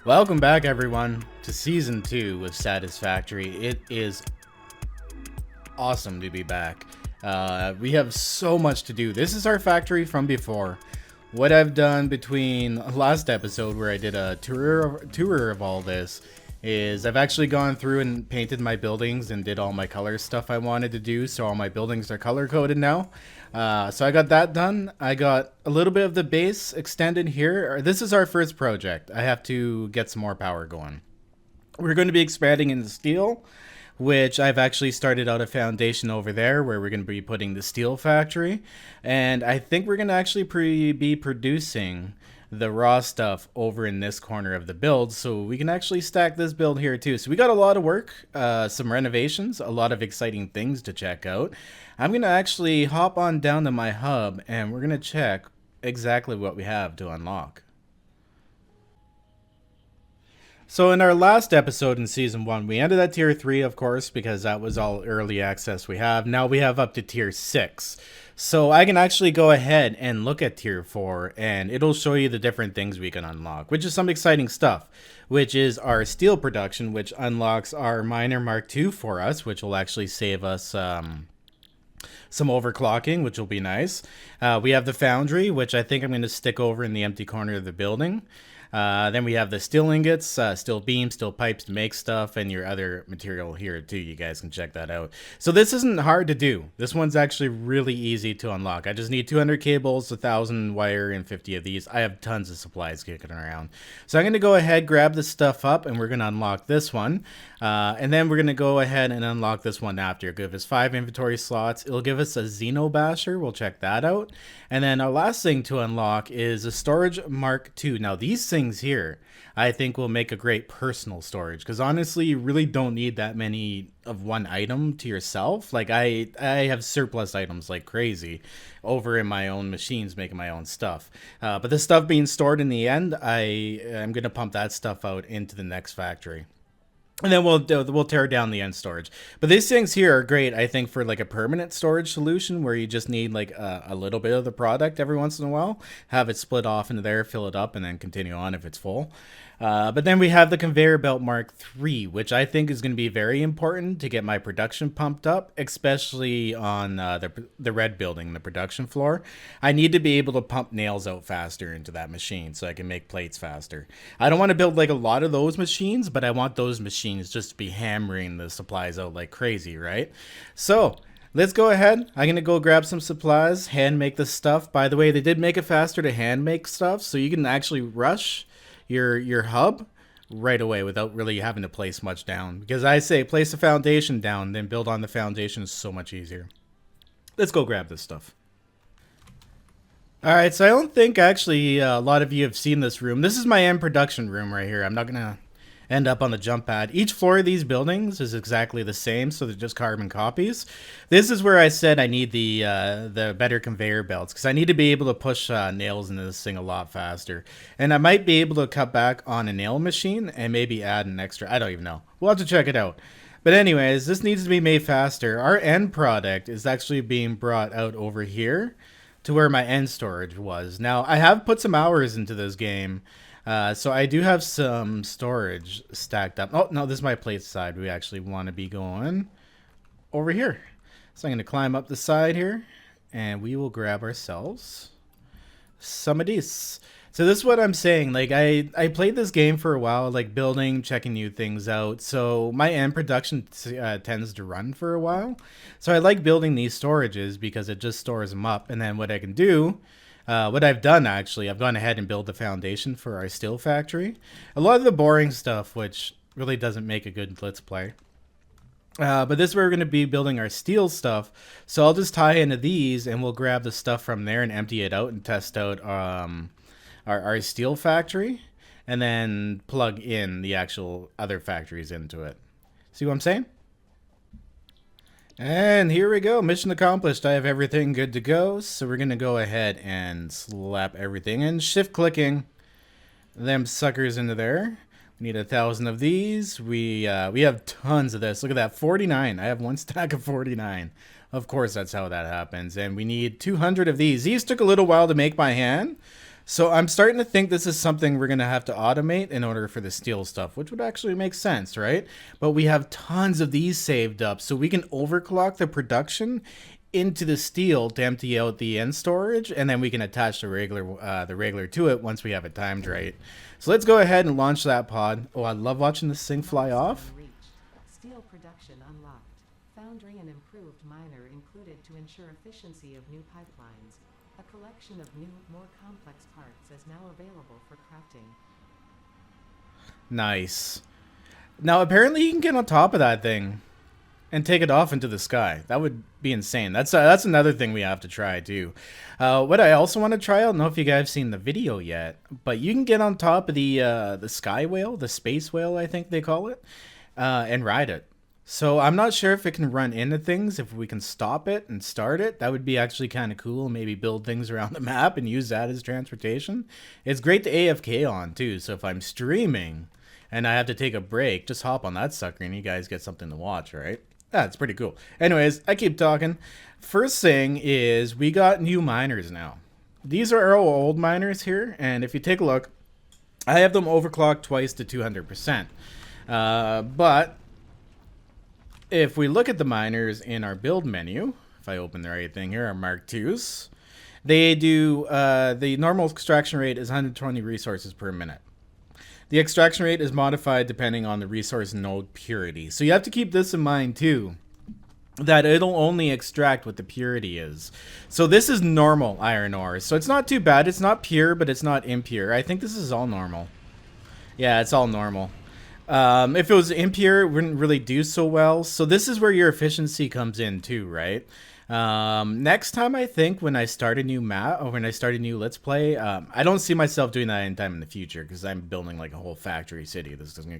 Welcome back, everyone, to Season 2 with Satisfactory. It is awesome to be back. We have so much to do. This is our factory from before. What I've done between last episode, where I did a tour of all this, is I've actually gone through and painted my buildings and did all my color stuff I wanted to do, so all my buildings are color coded now. So I got that done. I got a little bit of the base extended here. This is our first project. I have to get some more power going. We're going to be expanding into steel, which I've actually started out a foundation over there where we're going to be putting the steel factory. And I think we're going to actually be producing the raw stuff over in this corner of the build, so we can actually stack this build here too. So we got a lot of work, some renovations, a lot of exciting things to check out. I'm gonna actually hop on down to my hub and we're gonna check exactly what we have to unlock. So in our last episode in Season 1, we ended at Tier 3, of course, because that was all early access we have. Now we have up to Tier 6. So I can actually go ahead and look at Tier 4, and it'll show you the different things we can unlock, which is some exciting stuff, which is our steel production, which unlocks our miner Mark II for us, which will actually save us some overclocking, which will be nice. We have the foundry, which I think I'm going to stick over in the empty corner of the building. Then we have the steel ingots, steel beams, steel pipes to make stuff, and your other material here too. You guys can check that out. So this isn't hard to do. This one's actually really easy to unlock. I just need 200 cables, 1,000 wire, and 50 of these. I have tons of supplies kicking around. So I'm going to go ahead, grab this stuff up, and we're going to unlock this one. And then we're going to go ahead and unlock this one after. It'll give us 5 inventory slots. It'll give us a Xeno Basher. We'll check that out. And then our last thing to unlock is a storage Mark II. Now these things here, I think will make a great personal storage, because honestly, you really don't need that many of one item to yourself. Like I have surplus items like crazy over in my own machines making my own stuff. But the stuff being stored in the end, I'm going to pump that stuff out into the next factory. And then we'll tear down the end storage. But these things here are great, I think, for like a permanent storage solution where you just need like a little bit of the product every once in a while. Have it split off into there, fill it up, and then continue on if it's full. But then we have the conveyor belt Mark III, which I think is going to be very important to get my production pumped up, especially on the red building, the production floor. I need to be able to pump nails out faster into that machine so I can make plates faster. I don't want to build like a lot of those machines, but I want those machines just to be hammering the supplies out like crazy, right? So let's go ahead. I'm going to go grab some supplies, hand make this stuff. By the way, they did make it faster to hand make stuff, so you can actually rush your hub right away without really having to place much down. Because I say place a foundation down, then build on the foundation is so much easier. Let's go grab this stuff. Alright, so I don't think actually a lot of you have seen this room. This is my end production room right here. I'm not going to end up on the jump pad. Each floor of these buildings is exactly the same, so they're just carbon copies. This is where I said I need the better conveyor belts, because I need to be able to push nails into this thing a lot faster. And I might be able to cut back on a nail machine and maybe add an extra. I don't even know. We'll have to check it out. But anyways, this needs to be made faster. Our end product is actually being brought out over here to where my end storage was. Now, I have put some hours into this game. So I do have some storage stacked up. Oh, no, this is my plate side. We actually want to be going over here. So I'm going to climb up the side here, and we will grab ourselves some of these. So this is what I'm saying. Like, I played this game for a while, like building, checking new things out. So my end production tends to run for a while. So I like building these storages because it just stores them up. And then what I can do... what I've done, actually, I've gone ahead and built the foundation for our steel factory. A lot of the boring stuff, which really doesn't make a good Let's Play. But this is where we're going to be building our steel stuff. So I'll just tie into these, and we'll grab the stuff from there and empty it out and test out our steel factory. And then plug in the actual other factories into it. See what I'm saying? And here we go. Mission accomplished. I have everything good to go. So we're going to go ahead and slap everything in. Shift clicking them suckers into there. We need 1,000 of these. We have tons of this. Look at that. 49. I have one stack of 49. Of course, that's how that happens. And we need 200 of these. These took a little while to make by hand. So I'm starting to think this is something we're going to have to automate in order for the steel stuff, which would actually make sense, right? But we have tons of these saved up, so we can overclock the production into the steel to empty out the end storage, and then we can attach the regular to it once we have it timed right. So let's go ahead and launch that pod. Oh, I love watching this thing fly off. Steel production unlocked. Foundry and improved miner included to ensure efficiency of new pipelines. A collection of new, more complex parts is now available for crafting. Nice. Now, apparently you can get on top of that thing and take it off into the sky. That would be insane. That's another thing we have to try, too. What I also want to try, I don't know if you guys have seen the video yet, but you can get on top of the sky whale, the space whale, I think they call it, and ride it. So I'm not sure if it can run into things, if we can stop it and start it. That would be actually kind of cool. Maybe build things around the map and use that as transportation. It's great to AFK on too. So if I'm streaming and I have to take a break, just hop on that sucker and you guys get something to watch, right? That's pretty cool. Anyways, I keep talking. First thing is we got new miners now. These are our old miners here. And if you take a look, I have them overclocked twice to 200%. But if we look at the miners in our build menu, if I open the right thing here, our Mark IIs, they do, the normal extraction rate is 120 resources per minute. The extraction rate is modified depending on the resource node purity. So you have to keep this in mind too, that it'll only extract what the purity is. So this is normal iron ore. So it's not too bad. It's not pure, but it's not impure. I think this is all normal. Yeah, it's all normal. If it was impure, it wouldn't really do so well. So this is where your efficiency comes in too, right? Next time, I think when I start a new map or when I start a new Let's Play, I don't see myself doing that anytime in the future because I'm building like a whole factory city. This is gonna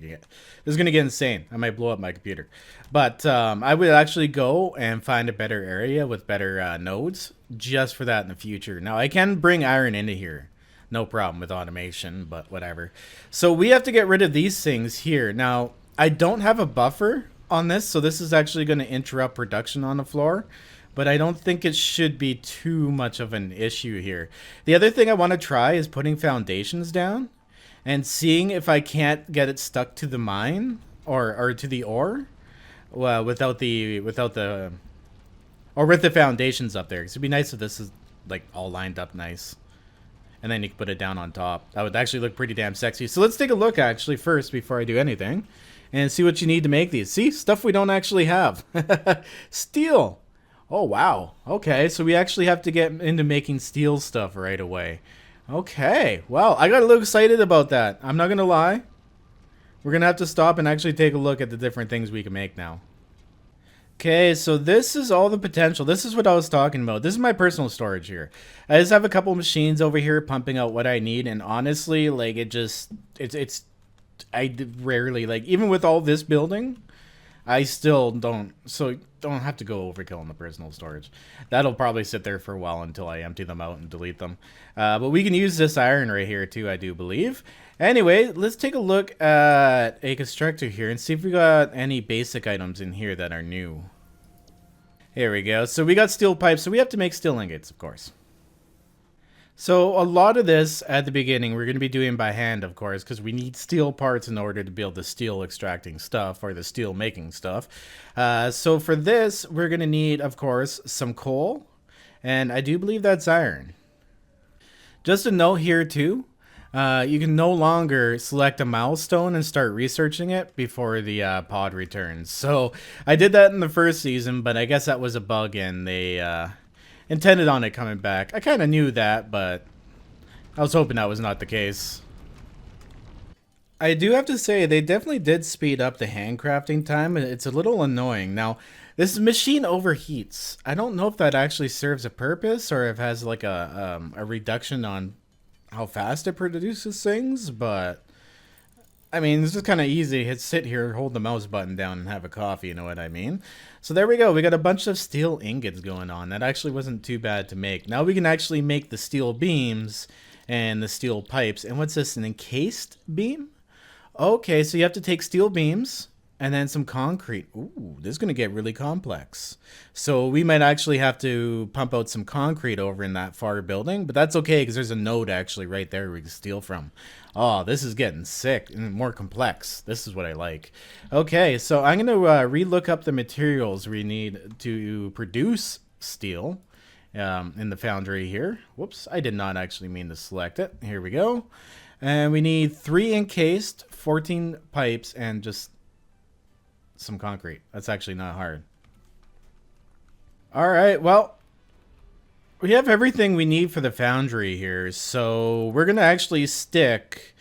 get insane. I might blow up my computer, but I would actually go and find a better area with better nodes just for that in the future. Now I can bring iron into here. No problem with automation, but whatever. So we have to get rid of these things here. Now, I don't have a buffer on this, so this is actually going to interrupt production on the floor, but I don't think it should be too much of an issue here. The other thing I want to try is putting foundations down and seeing if I can't get it stuck to the mine or to the ore with the foundations up there. 'Cause it'd be nice if this is like all lined up nice. And then you can put it down on top. That would actually look pretty damn sexy. So let's take a look actually first before I do anything. And see what you need to make these. See? Stuff we don't actually have. Steel. Oh, wow. Okay, so we actually have to get into making steel stuff right away. Okay. Well, I got a little excited about that. I'm not going to lie. We're going to have to stop and actually take a look at the different things we can make now. Okay, so this is all the potential. This is what I was talking about. This is my personal storage here. I just have a couple machines over here pumping out what I need, and honestly, like, I rarely, like, even with all this building, I still don't have to go overkill on the personal storage. That'll probably sit there for a while until I empty them out and delete them. But we can use this iron right here too, I do believe. Anyway, let's take a look at a constructor here and see if we got any basic items in here that are new. Here we go. So we got steel pipes, so we have to make steel ingots, of course. So a lot of this at the beginning we're going to be doing by hand, of course, because we need steel parts in order to build the steel extracting stuff or the steel making stuff. So for this, we're going to need, of course, some coal, and I do believe that's iron. Just a note here too, you can no longer select a milestone and start researching it before the pod returns. So I did that in the first season, but I guess that was a bug and they intended on it coming back. I kind of knew that, but I was hoping that was not the case. I do have to say, they definitely did speed up the handcrafting time. It's a little annoying. Now, this machine overheats. I don't know if that actually serves a purpose or if it has like a reduction on how fast it produces things, but I mean, this is kind of easy. Hit sit here, hold the mouse button down, and have a coffee, you know what I mean? So there we go. We got a bunch of steel ingots going on. That actually wasn't too bad to make. Now we can actually make the steel beams and the steel pipes. And what's this, an encased beam? Okay, so you have to take steel beams and then some concrete. Ooh, this is going to get really complex. So we might actually have to pump out some concrete over in that far building, but that's okay because there's a node actually right there we can steal from. Oh, this is getting sick and more complex. This is what I like. Okay, so I'm going to re-look up the materials we need to produce steel in the foundry here. Whoops, I did not actually mean to select it. Here we go. And we need 3 encased, 14 pipes, and just some concrete. That's actually not hard. All right, well, we have everything we need for the foundry here, so we're gonna actually stick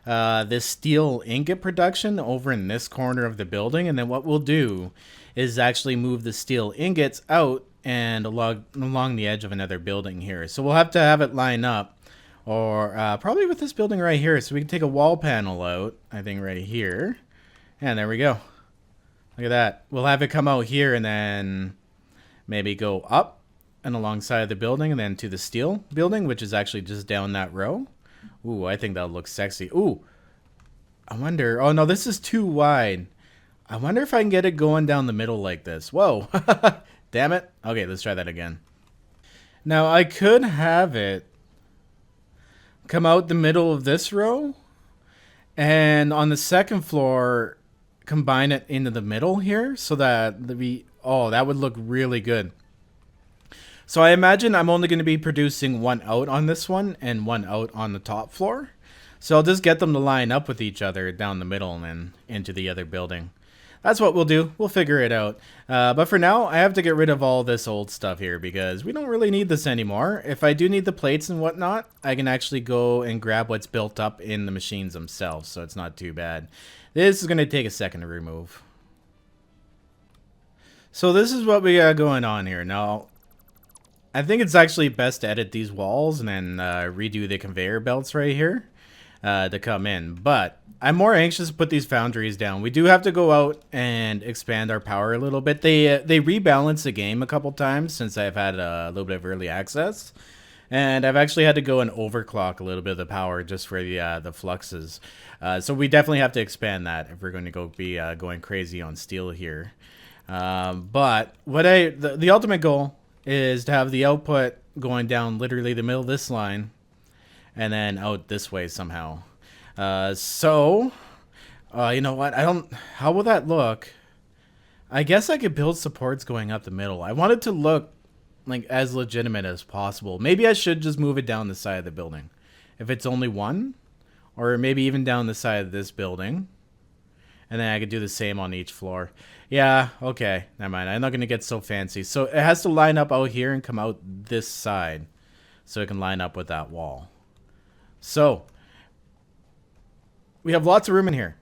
this steel ingot production over in this corner of the building, and then what we'll do is actually move the steel ingots out and along the edge of another building here. So we'll have to have it line up, or probably with this building right here, so we can take a wall panel out, I think right here, and there we go. Look at that. We'll have it come out here and then maybe go up and alongside the building and then to the steel building, which is actually just down that row. Ooh, I think that'll look sexy. Ooh, I wonder. Oh, no, this is too wide. I wonder if I can get it going down the middle like this. Whoa. Damn it. Okay, let's try that again. Now, I could have it come out the middle of this row and on the second floor combine it into the middle here so that that would look really good. So I imagine I'm only going to be producing one out on this one and one out on the top floor. So I'll just get them to line up with each other down the middle and then into the other building. That's what we'll do. We'll figure it out. But for now, I have to get rid of all this old stuff here because we don't really need this anymore. If I do need the plates and whatnot, I can actually go and grab what's built up in the machines themselves, so it's not too bad. This is going to take a second to remove. So this is what we got going on here. Now, I think it's actually best to edit these walls and then redo the conveyor belts right here to come in. But I'm more anxious to put these foundries down. We do have to go out and expand our power a little bit. They rebalance the game a couple times since I've had a little bit of early access. And I've actually had to go and overclock a little bit of the power just for the fluxes. So we definitely have to expand that if we're going to be going crazy on steel here. But what the ultimate goal is to have the output going down literally the middle of this line and then out this way somehow. You know what? How will that look? I guess I could build supports going up the middle. I want it to look like as legitimate as possible. Maybe I should just move it down the side of the building. If it's only one, or maybe even down the side of this building. And then I could do the same on each floor. Yeah, okay, never mind. I'm not going to get so fancy. So it has to line up out here and come out this side. So it can line up with that wall. So we have lots of room in here.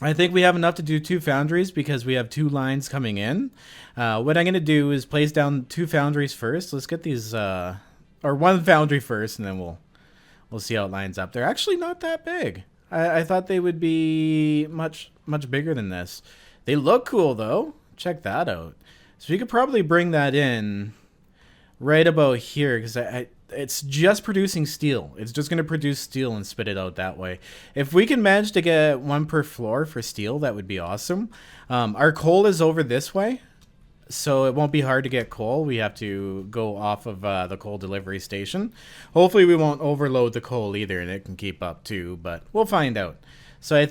I think we have enough to do 2 foundries because we have 2 lines coming in. What I'm going to do is place down 2 foundries first. Let's get these, or 1 foundry first, and then we'll see how it lines up. They're actually not that big. I thought they would be much bigger than this. They look cool, though. Check that out. So we could probably bring that in right about here because it's just producing steel. It's just going to produce steel and spit it out that way. If we can manage to get 1 per floor for steel, that would be awesome. Our coal is over this way, so it won't be hard to get coal. We have to go off of the coal delivery station. Hopefully we won't overload the coal either, and it can keep up too, but we'll find out. So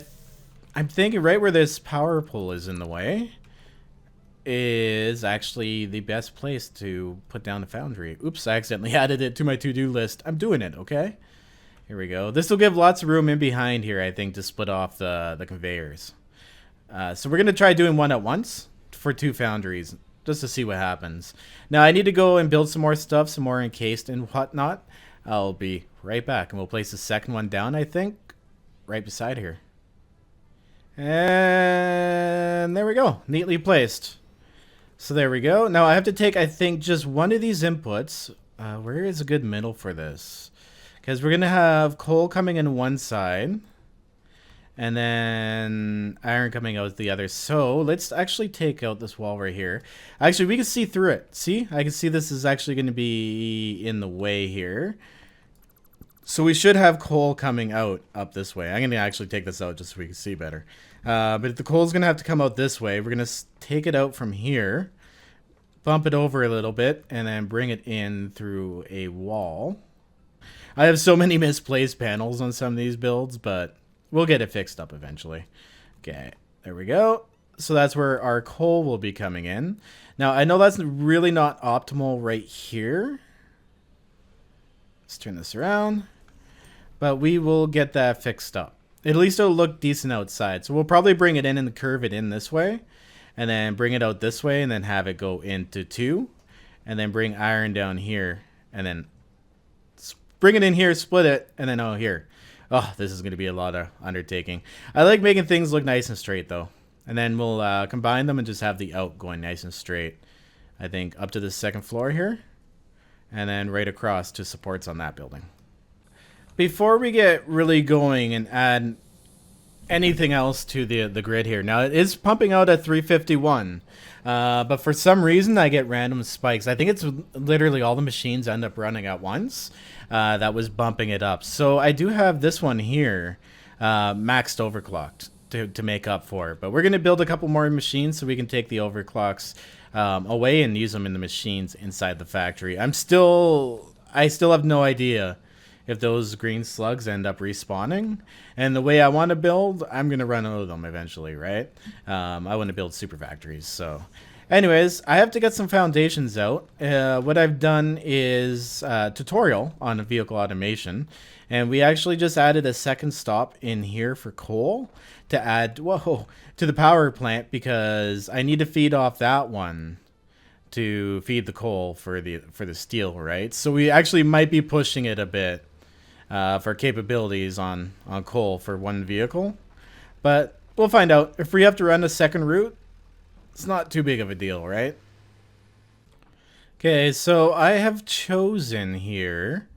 I'm thinking right where this power pole is in the way is actually the best place to put down the foundry. Oops, I accidentally added it to my to-do list. I'm doing it, okay? Here we go. This will give lots of room in behind here, I think, to split off the conveyors. So we're going to try doing 1 at once for 2 foundries, just to see what happens. Now, I need to go and build some more stuff, some more encased and whatnot. I'll be right back, and we'll place the second one down, I think, right beside here. And there we go. Neatly placed. So there we go. Now I have to take, I think, just one of these inputs. Where is a good middle for this? Because we're going to have coal coming in one side. And then iron coming out the other. So let's actually take out this wall right here. Actually, we can see through it. See? I can see this is actually going to be in the way here. So we should have coal coming out up this way. I'm going to actually take this out just so we can see better. But the coal's going to have to come out this way. We're going to take it out from here, bump it over a little bit, and then bring it in through a wall. I have so many misplaced panels on some of these builds, but we'll get it fixed up eventually. Okay, there we go. So that's where our coal will be coming in. Now, I know that's really not optimal right here. Let's turn this around. But we will get that fixed up. At least it'll look decent outside. So we'll probably bring it in and curve it in this way. And then bring it out this way and then have it go into 2. And then bring iron down here. And then bring it in here, split it, and then here. Oh, this is going to be a lot of undertaking. I like making things look nice and straight, though. And then we'll combine them and just have the out going nice and straight. I think up to the second floor here. And then right across to supports on that building. Before we get really going and add anything else to the grid here. Now, it is pumping out at 351. But for some reason, I get random spikes. I think it's literally all the machines end up running at once. That was bumping it up. So I do have this one here maxed overclocked to make up for it. But we're going to build a couple more machines so we can take the overclocks away and use them in the machines inside the factory. I still have no idea if those green slugs end up respawning. And the way I want to build, I'm going to run out of them eventually, right? I want to build super factories. So anyways, I have to get some foundations out. What I've done is a tutorial on vehicle automation. And we actually just added a second stop in here for coal to add, to the power plant, because I need to feed off that one to feed the coal for the steel, right? So we actually might be pushing it a bit for capabilities on coal for one vehicle. But we'll find out. If we have to run a second route, it's not too big of a deal, right? Okay, so I have chosen here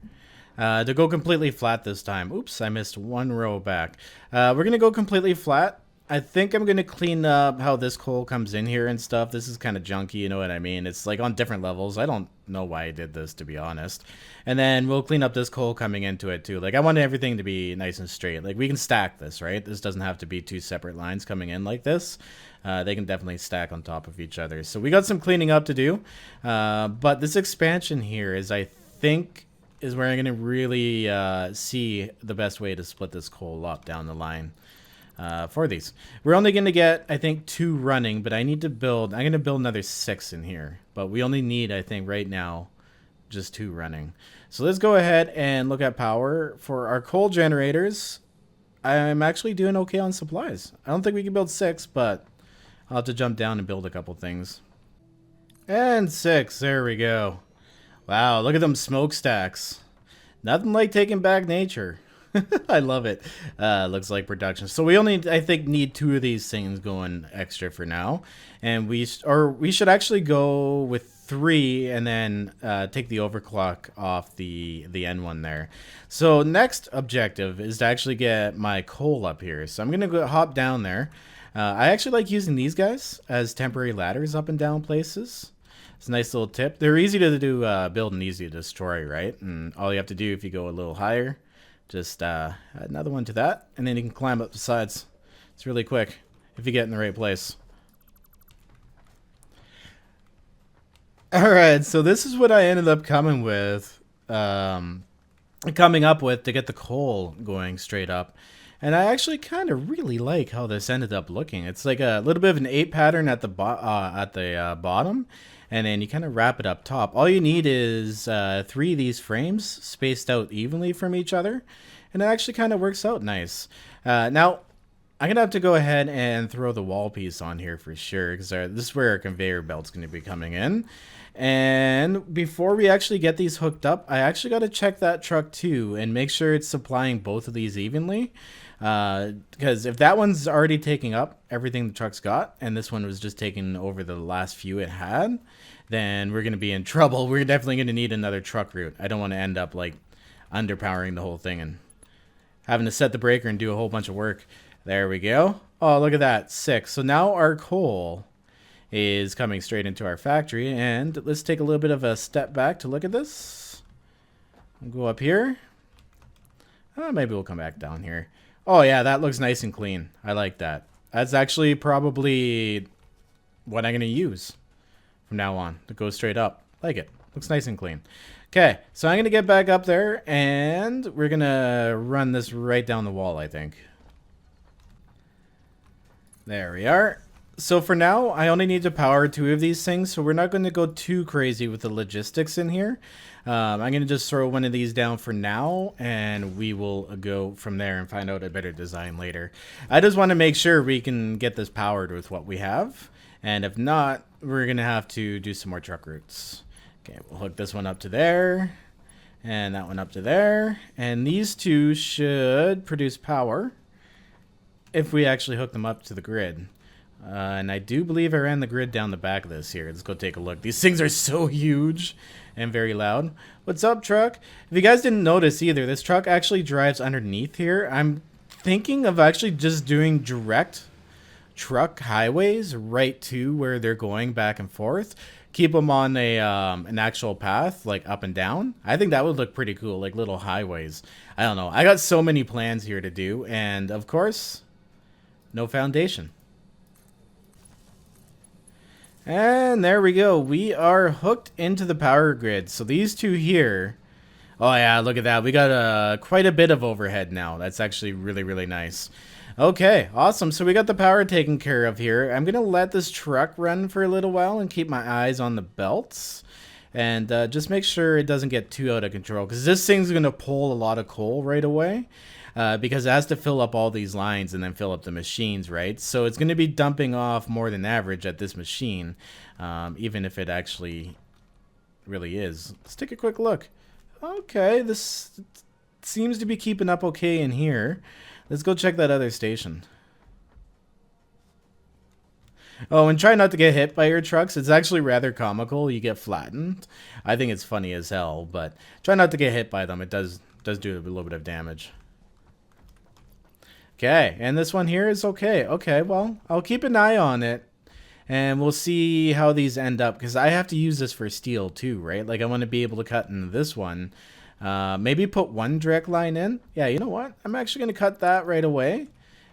to go completely flat this time. Oops, I missed one row back. We're going to go completely flat. I think I'm going to clean up how this coal comes in here and stuff. This is kind of junky, you know what I mean? It's like on different levels. I don't know why I did this, to be honest. And then we'll clean up this coal coming into it too. Like, I want everything to be nice and straight. Like, we can stack this, right? This doesn't have to be two separate lines coming in like this. They can definitely stack on top of each other. So we got some cleaning up to do. But this expansion here is, I think, is where I'm going to really see the best way to split this coal up down the line. For these. We're only going to get, I think, 2 running, but I need to build, I'm going to build another 6 in here. But we only need, I think, right now, just 2 running. So let's go ahead and look at power. For our coal generators, I'm actually doing okay on supplies. I don't think we can build 6, but I'll have to jump down and build a couple things. And 6, there we go. Wow, look at them smokestacks. Nothing like taking back nature. I love it. Looks like production. So we only, I think, need 2 of these things going extra for now, and we should actually go with 3 and then take the overclock off the end one there. So next objective is to actually get my coal up here. So I'm gonna hop down there. I actually like using these guys as temporary ladders up and down places. It's a nice little tip. They're easy to do, build and easy to destroy, right? And all you have to do if you go a little higher, just add another one to that, and then you can climb up the sides. It's really quick if you get in the right place. Alright, so this is what I ended up coming up with to get the coal going straight up. And I actually kind of really like how this ended up looking. It's like a little bit of an 8 pattern at the bottom, and then you kind of wrap it up top. All you need is 3 of these frames spaced out evenly from each other, and it actually kind of works out nice. Now, I'm going to have to go ahead and throw the wall piece on here for sure, because this is where our conveyor belt's going to be coming in. And before we actually get these hooked up, I actually got to check that truck too and make sure it's supplying both of these evenly. Because if that one's already taking up everything the truck's got, and this one was just taking over the last few it had, then we're going to be in trouble. We're definitely going to need another truck route. I don't want to end up like underpowering the whole thing and having to set the breaker and do a whole bunch of work. There we go. Oh, look at that. 6. So now our coal is coming straight into our factory, and let's take a little bit of a step back to look at this. We'll go up here. Maybe we'll come back down here. Oh yeah, that looks nice and clean. I like that. That's actually probably what I'm going to use from now on to go straight up. Like it. Looks nice and clean. Okay, so I'm going to get back up there, and we're going to run this right down the wall, I think. There we are. So for now, I only need to power 2 of these things, so we're not going to go too crazy with the logistics in here. I'm going to just throw one of these down for now, and we will go from there and find out a better design later. I just want to make sure we can get this powered with what we have, and if not, we're going to have to do some more truck routes. Okay, we'll hook this one up to there, and that one up to there, and these 2 should produce power if we actually hook them up to the grid. And I do believe I ran the grid down the back of this here. Let's go take a look. These things are so huge and very loud. What's up, truck? If you guys didn't notice either, this truck actually drives underneath here. I'm thinking of actually just doing direct truck highways right to where they're going back and forth. Keep them on a an actual path, like up and down. I think that would look pretty cool, like little highways. I don't know. I got so many plans here to do, and of course, no foundation. And there we go. We are hooked into the power grid. So these 2 here. Oh yeah, look at that. We got quite a bit of overhead now. That's actually really, really nice. Okay, awesome. So we got the power taken care of here. I'm going to let this truck run for a little while and keep my eyes on the belts. And just make sure it doesn't get too out of control. Because this thing's going to pull a lot of coal right away. Because it has to fill up all these lines and then fill up the machines, right? So it's going to be dumping off more than average at this machine. Even if it actually really is. Let's take a quick look. Okay, this seems to be keeping up okay in here. Let's go check that other station. Oh, and try not to get hit by your trucks. It's actually rather comical. You get flattened. I think it's funny as hell, but try not to get hit by them. It does do a little bit of damage. Okay, and this one here is okay. Okay, well, I'll keep an eye on it, and we'll see how these end up, because I have to use this for steel too, right? Like, I want to be able to cut into this one. Maybe put one direct line in. Yeah, you know what? I'm actually going to cut that right away.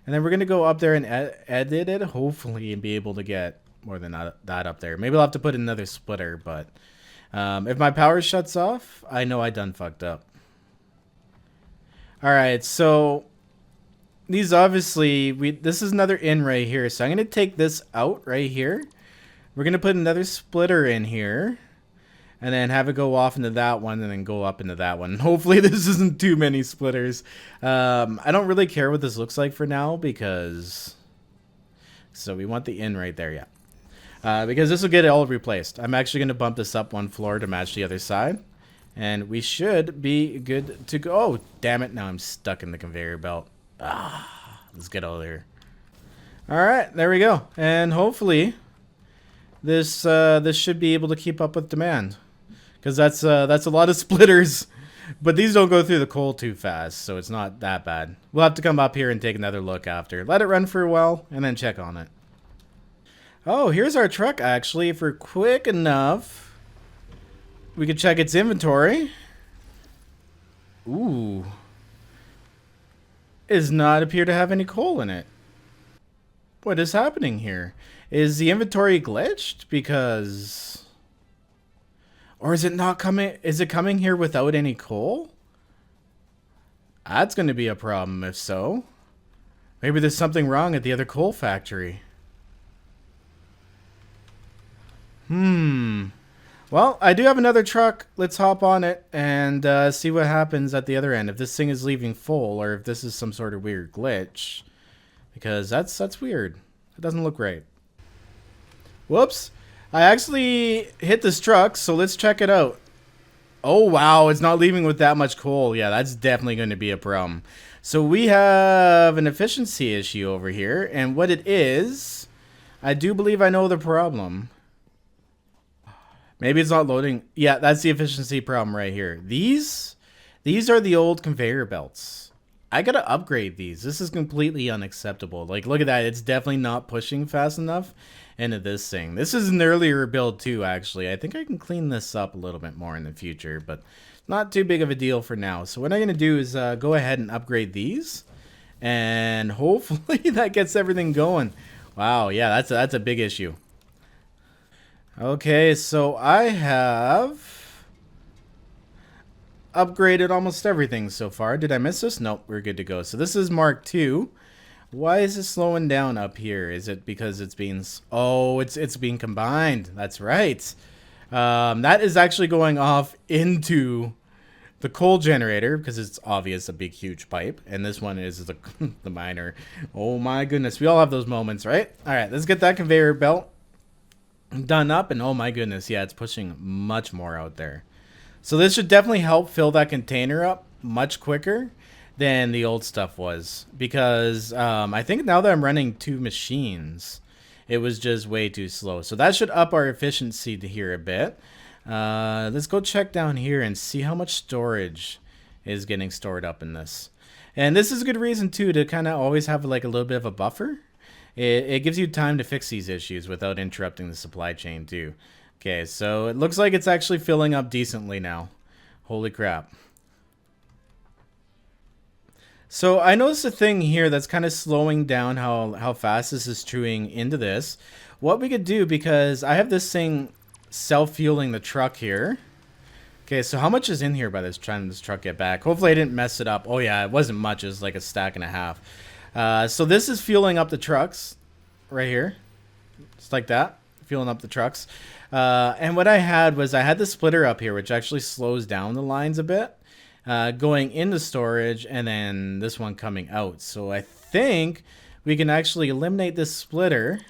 And then we're going to go up there and edit it, hopefully, and be able to get more than that up there. Maybe I'll have to put another splitter, but if my power shuts off, I know I done fucked up. All right, so these obviously, this is another in right here. So I'm going to take this out right here. We're going to put another splitter in here. And then have it go off into that one and then go up into that one. Hopefully this isn't too many splitters. I don't really care what this looks like for now because... So we want the in right there, yeah. Because this will get it all replaced. I'm actually going to bump this up one floor to match the other side. And we should be good to go. Oh, damn it. Now I'm stuck in the conveyor belt. Let's get out of here. Alright, there we go. And hopefully this should be able to keep up with demand. Because that's a lot of splitters. But these don't go through the coal too fast, so it's not that bad. We'll have to come up here and take another look after. Let it run for a while, and then check on it. Oh, here's our truck, actually. If we're quick enough, we could check its inventory. Ooh. It does not appear to have any coal in it. What is happening here? Is the inventory glitched? Because... Or is it not coming? Is it coming here without any coal? That's going to be a problem if so. Maybe there's something wrong at the other coal factory. Well, I do have another truck. Let's hop on it and see what happens at the other end. If this thing is leaving full or if this is some sort of weird glitch. Because that's weird. It doesn't look right. Whoops. I actually hit this truck, so let's check it out. Oh, wow. It's not leaving with that much coal. Yeah, that's definitely going to be a problem. So we have an efficiency issue over here. And what it is, I do believe I know the problem. Maybe it's not loading. Yeah, that's the efficiency problem right here. These are the old conveyor belts. I got to upgrade these. This is completely unacceptable. Like, look at that. It's definitely not pushing fast enough into this thing. This is an earlier build too, actually. I think I can clean this up a little bit more in the future, but not too big of a deal for now. So what I'm going to do is go ahead and upgrade these. And hopefully that gets everything going. Wow, yeah, that's a big issue. Okay, so I have upgraded almost everything so far. Did I miss this? Nope, we're good to go. So this is Mark II. Why is it slowing down up here? Is it because it's being... Oh, it's being combined. That's right. That is actually going off into the coal generator because it's obvious a big, huge pipe. And this one is the, the miner. Oh my goodness. We all have those moments, right? All right, let's get that conveyor belt done up. And oh my goodness, yeah, it's pushing much more out there. So this should definitely help fill that container up much quicker than the old stuff was, because I think now that I'm running 2 machines, it was just way too slow. So that should up our efficiency to here a bit. Let's go check down here and see how much storage is getting stored up in this. And this is a good reason too to kind of always have like a little bit of a buffer. It gives you time to fix these issues without interrupting the supply chain too. Okay, so it looks like it's actually filling up decently now. Holy crap. So I noticed a thing here that's kind of slowing down how fast this is chewing into this. What we could do, because I have this thing self-fueling the truck here. Okay, so how much is in here by this time this truck get back? Hopefully I didn't mess it up. Oh yeah, it wasn't much. It was like a stack and a half. So this is fueling up the trucks right here. Just like that. Fueling up the trucks. And what I had was I had the splitter up here, which actually slows down the lines a bit. Going into storage, and then this one coming out. So I think we can actually eliminate this splitter,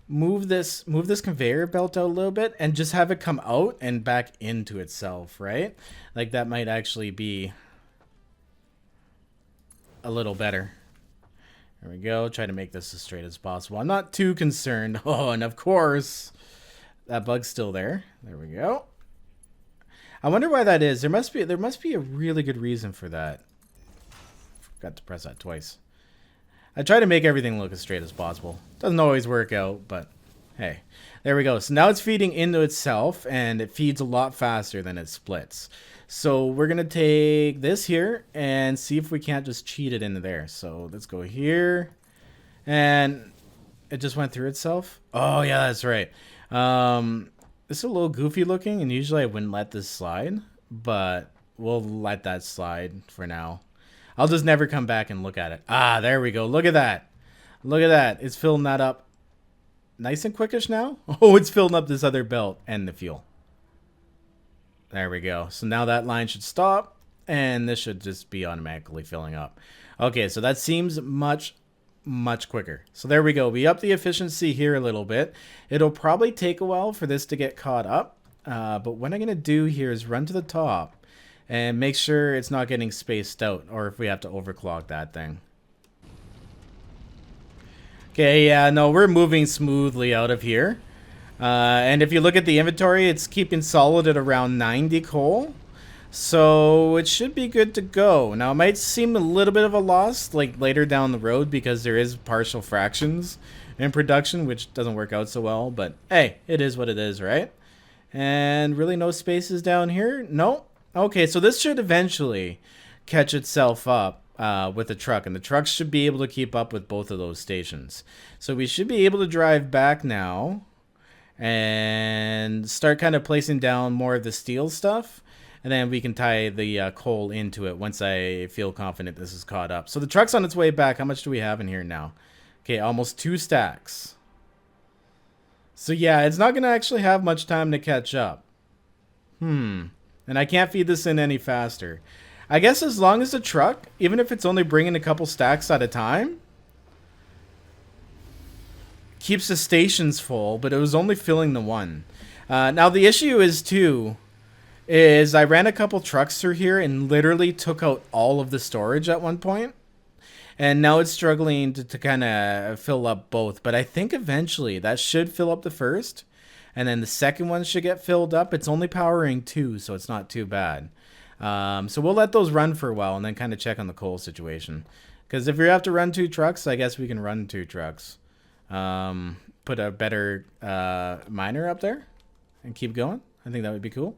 move this conveyor belt out a little bit, and just have it come out and back into itself, right? Like that might actually be a little better. There we go. Try to make this as straight as possible. I'm not too concerned. Oh, and of course, that bug's still there. There we go. I wonder why that is. There must be a really good reason for that. Forgot to press that twice. I try to make everything look as straight as possible. Doesn't always work out, but hey. There we go. So now it's feeding into itself, and it feeds a lot faster than it splits. So we're going to take this here and see if we can't just cheat it into there. So let's go here. And it just went through itself. Oh, yeah, that's right. This is a little goofy looking, and usually I wouldn't let this slide, but we'll let that slide for now. I'll just never come back and look at it. Ah, there we go. Look at that. Look at that. It's filling that up nice and quickish now. Oh, it's filling up this other belt and the fuel. There we go. So now that line should stop, and this should just be automatically filling up. Okay, so that seems much quicker. So there we go. We up the efficiency here a little bit. It'll probably take a while for this to get caught up. But what I'm going to do here is run to the top and make sure it's not getting spaced out, or if we have to overclock that thing. Okay, yeah, no, we're moving smoothly out of here. And if you look at the inventory, it's keeping solid at around 90 coal. So it should be good to go. Now it might seem a little bit of a loss like later down the road because there is partial fractions in production, which doesn't work out so well, but hey, it is what it is, right? And really no spaces down here? No. Okay, so this should eventually catch itself up with the truck, and the truck should be able to keep up with both of those stations. So we should be able to drive back now and start kind of placing down more of the steel stuff. And then we can tie the coal into it once I feel confident this is caught up. So the truck's on its way back. How much do we have in here now? Okay, almost 2 stacks. So yeah, it's not going to actually have much time to catch up. And I can't feed this in any faster. I guess as long as the truck, even if it's only bringing a couple stacks at a time, keeps the stations full, but it was only filling the one. Now the issue is too... is I ran a couple trucks through here and literally took out all of the storage at one point. And now it's struggling to kind of fill up both. But I think eventually that should fill up the first. And then the second one should get filled up. It's only powering 2, so it's not too bad. So we'll let those run for a while and then kind of check on the coal situation. Because if we have to run 2 trucks, I guess we can run 2 trucks. Put a better miner up there and keep going. I think that would be cool.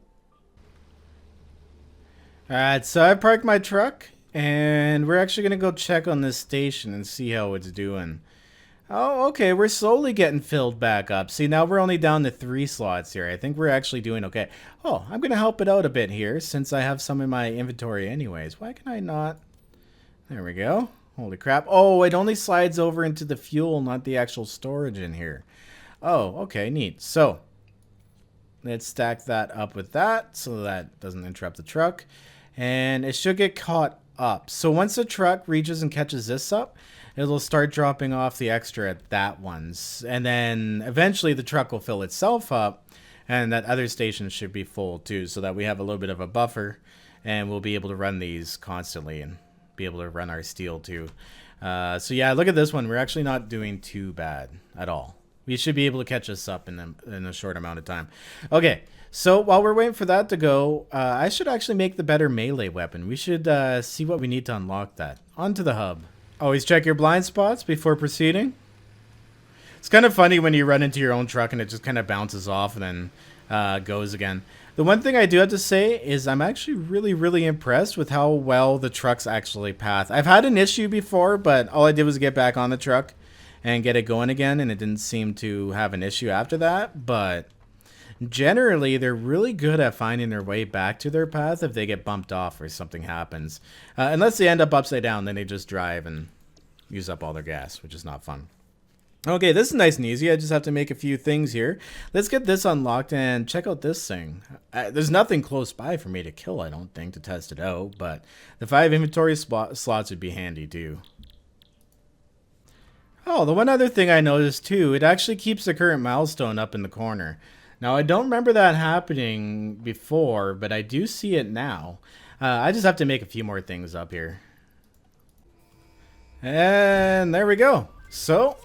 Alright, so I parked my truck And we're actually going to go check on this station and see how it's doing. Oh, okay, we're slowly getting filled back up. See, now we're only down to 3 slots here. I think we're actually doing okay. Oh, I'm going to help it out a bit here since I have some in my inventory anyways. Why can I not? There we go. Holy crap. Oh, it only slides over into the fuel, not the actual storage in here. Oh, okay, neat. So, let's stack that up with that so that doesn't interrupt the truck. And it should get caught up. So once the truck reaches and catches this up, it'll start dropping off the extra at that one's. And then eventually the truck will fill itself up. And that other station should be full too, so that we have a little bit of a buffer. And we'll be able to run these constantly and be able to run our steel too. So yeah, look at this one. We're actually not doing too bad at all. We should be able to catch us up in a short amount of time. Okay, so while we're waiting for that to go, I should actually make the better melee weapon. We should see what we need to unlock that. Onto the hub. Always check your blind spots before proceeding. It's kind of funny when you run into your own truck and it just kind of bounces off and then goes again. The one thing I do have to say is I'm actually really impressed with how well the trucks actually path. I've had an issue before, but all I did was get back on the truck and get it going again, and it didn't seem to have an issue after that. But generally, they're really good at finding their way back to their path if they get bumped off or something happens. Unless they end up upside down, then they just drive and use up all their gas, which is not fun. Okay, this is nice and easy. I just have to make a few things here. Let's get this unlocked and check out this thing. There's nothing close by for me to kill, I don't think, to test it out. But the 5 inventory slots would be handy, too. Oh, the one other thing I noticed too, it actually keeps the current milestone up in the corner. Now, I don't remember that happening before, but I do see it now. I just have to make a few more things up here. And there we go. So,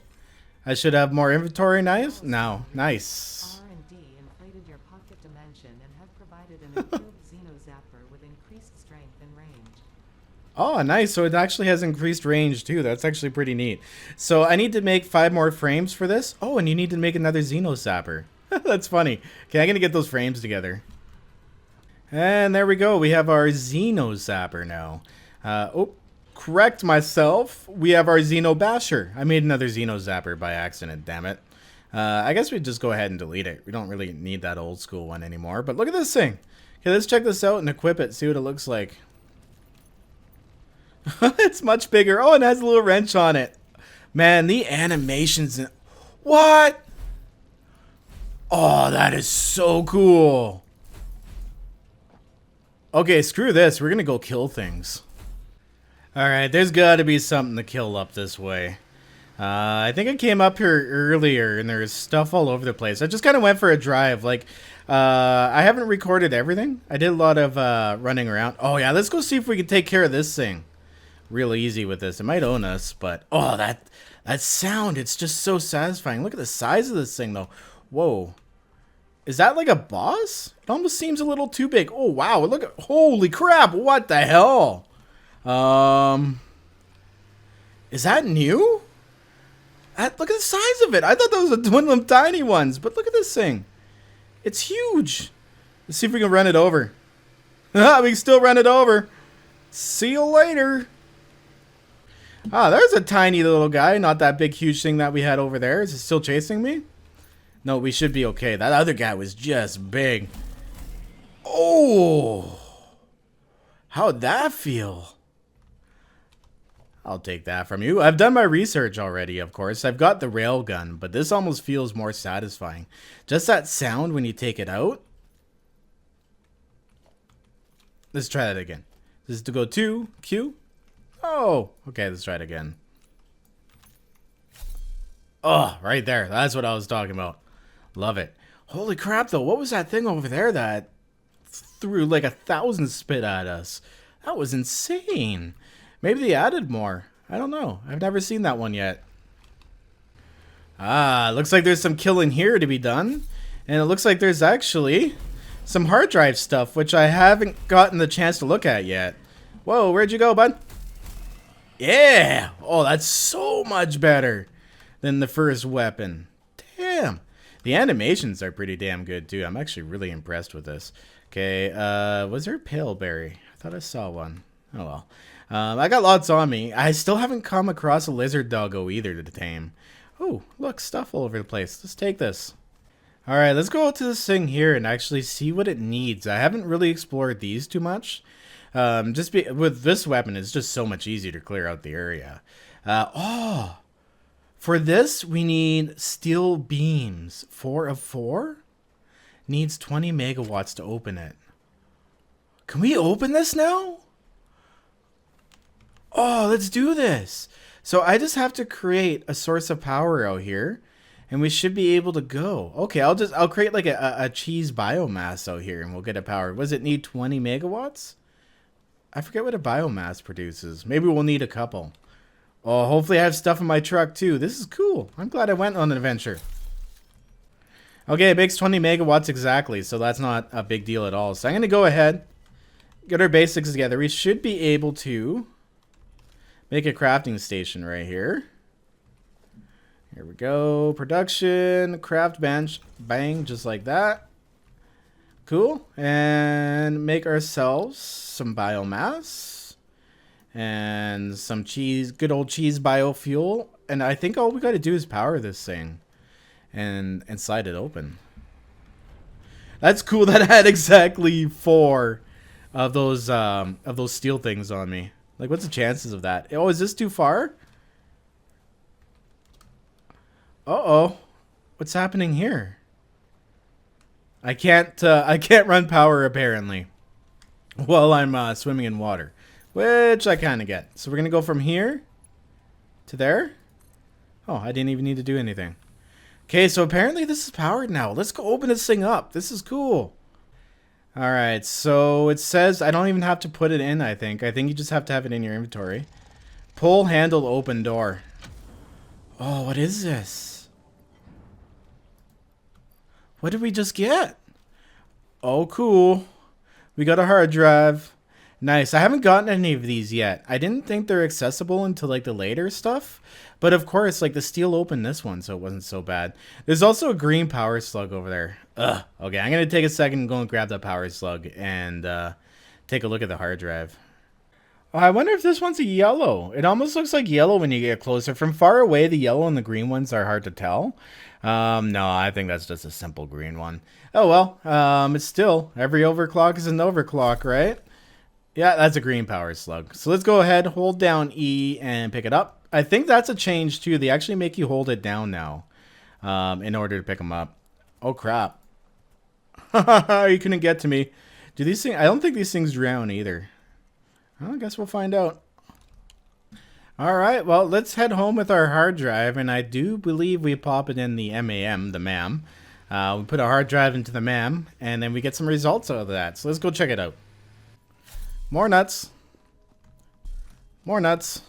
I should have more inventory nice now. Nice. R&D inflated your pocket dimension and have provided an improved Xenozapper with increased strength and range. Oh, nice. So it actually has increased range, too. That's actually pretty neat. So I need to make 5 more frames for this. Oh, and you need to make another Xenozapper. That's funny. Okay, I'm going to get those frames together. And there we go. We have our Xenozapper now. Correct myself. We have our Xenobasher. I made another Xenozapper by accident, damn it. I guess we'd just go ahead and delete it. We don't really need that old school one anymore. But look at this thing. Okay, let's check this out and equip it. See what it looks like. It's much bigger. Oh, it has a little wrench on it. Man, the animations. What? Oh, that is so cool. Okay, screw this. We're going to go kill things. Alright, there's got to be something to kill up this way. I think I came up here earlier and there's stuff all over the place. I just kind of went for a drive. Like, I haven't recorded everything. I did a lot of running around. Oh, yeah, let's go see if we can take care of this thing. Real easy with this. It might own us, but oh, that sound, it's just so satisfying. Look at the size of this thing, though. Whoa. Is that like a boss? It almost seems a little too big. Oh, wow. Look at, holy crap. What the hell? Is that new? Look at the size of it. I thought that was one of them tiny ones, but look at this thing. It's huge. Let's see if we can run it over. We can still run it over. See you later. Ah, there's a tiny little guy. Not that big, huge thing that we had over there. Is it still chasing me? No, we should be okay. That other guy was just big. Oh. How'd that feel? I'll take that from you. I've done my research already, of course. I've got the railgun, but this almost feels more satisfying. Just that sound when you take it out. Let's try that again. This is to go to Q. Oh, okay, let's try it again. Oh, right there. That's what I was talking about. Love it. Holy crap, though. What was that thing over there that threw like 1,000 spit at us? That was insane. Maybe they added more. I don't know. I've never seen that one yet. Ah, looks like there's some killing here to be done. And it looks like there's actually some hard drive stuff, which I haven't gotten the chance to look at yet. Whoa, where'd you go, bud? Yeah! Oh, that's so much better than the first weapon. Damn. The animations are pretty damn good, too. I'm actually really impressed with this. Okay, was there a paleberry? I thought I saw one. Oh, well. I got lots on me. I still haven't come across a lizard doggo either to tame. Oh, look, stuff all over the place. Let's take this. All right, let's go out to this thing here and actually see what it needs. I haven't really explored these too much. With this weapon, it's just so much easier to clear out the area. For this, we need steel beams. 4 of 4? Needs 20 megawatts to open it. Can we open this now? Oh, let's do this. So I just have to create a source of power out here, and we should be able to go. Okay, I'll create like a cheese biomass out here, and we'll get it powered. What does it need? 20 megawatts? I forget what a biomass produces. Maybe we'll need a couple. Oh, hopefully I have stuff in my truck too. This is cool. I'm glad I went on an adventure. Okay, it makes 20 megawatts exactly, so that's not a big deal at all. So I'm going to go ahead, get our basics together. We should be able to make a crafting station right here. Here we go. Production, craft bench, bang, just like that. Cool. And make ourselves some biomass and some cheese, good old cheese biofuel. And I think all we got to do is power this thing and slide it open. That's cool that I had exactly 4 of those steel things on me. Like, what's the chances of that? Oh, is this too far? Uh-oh. What's happening here? I can't run power apparently while I'm swimming in water, which I kind of get. So we're going to go from here to there. Oh, I didn't even need to do anything. Okay, so apparently this is powered now. Let's go open this thing up. This is cool. All right, so it says I don't even have to put it in, I think. I think you just have to have it in your inventory. Pull handle open door. Oh, what is this? What did we just get? Oh, cool. We got a hard drive. Nice. I haven't gotten any of these yet. I didn't think they're accessible until like the later stuff. But of course, like the steel opened this one, so it wasn't so bad. There's also a green power slug over there. Ugh. Okay, I'm going to take a second and go and grab that power slug and take a look at the hard drive. Oh, I wonder if this one's a yellow. It almost looks like yellow when you get closer. From far away, the yellow and the green ones are hard to tell. No, I think that's just a simple green one. Oh, well, it's still, every overclock is an overclock, right? Yeah, that's a green power slug. So let's go ahead, hold down E and pick it up. I think that's a change too. They actually make you hold it down now in order to pick them up. Oh, crap. You couldn't get to me. Do these things, I don't think these things drown either. Well, I guess we'll find out. All right, well, let's head home with our hard drive, and I do believe we pop it in the MAM, the MAM. We put our hard drive into the MAM, and then we get some results out of that. So let's go check it out. More nuts. More nuts.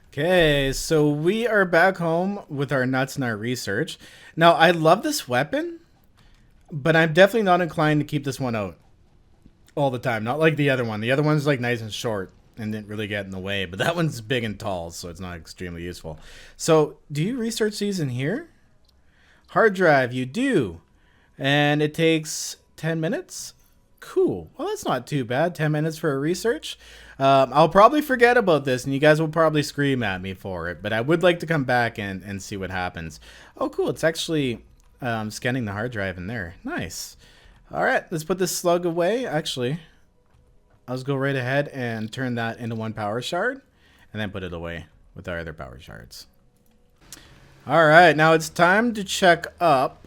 Okay, so we are back home with our nuts and our research. Now, I love this weapon, but I'm definitely not inclined to keep this one out all the time. Not like the other one. The other one's like nice and short and didn't really get in the way, but that one's big and tall, so it's not extremely useful. So, do you research these in here? Hard drive, you do. And it takes 10 minutes? Cool. Well, that's not too bad. 10 minutes for a research. I'll probably forget about this, and you guys will probably scream at me for it, but I would like to come back and see what happens. Oh, cool. It's actually scanning the hard drive in there. Nice. All right, let's put this slug away. Actually, I'll just go right ahead and turn that into one power shard, and then put it away with our other power shards. All right, now it's time to check up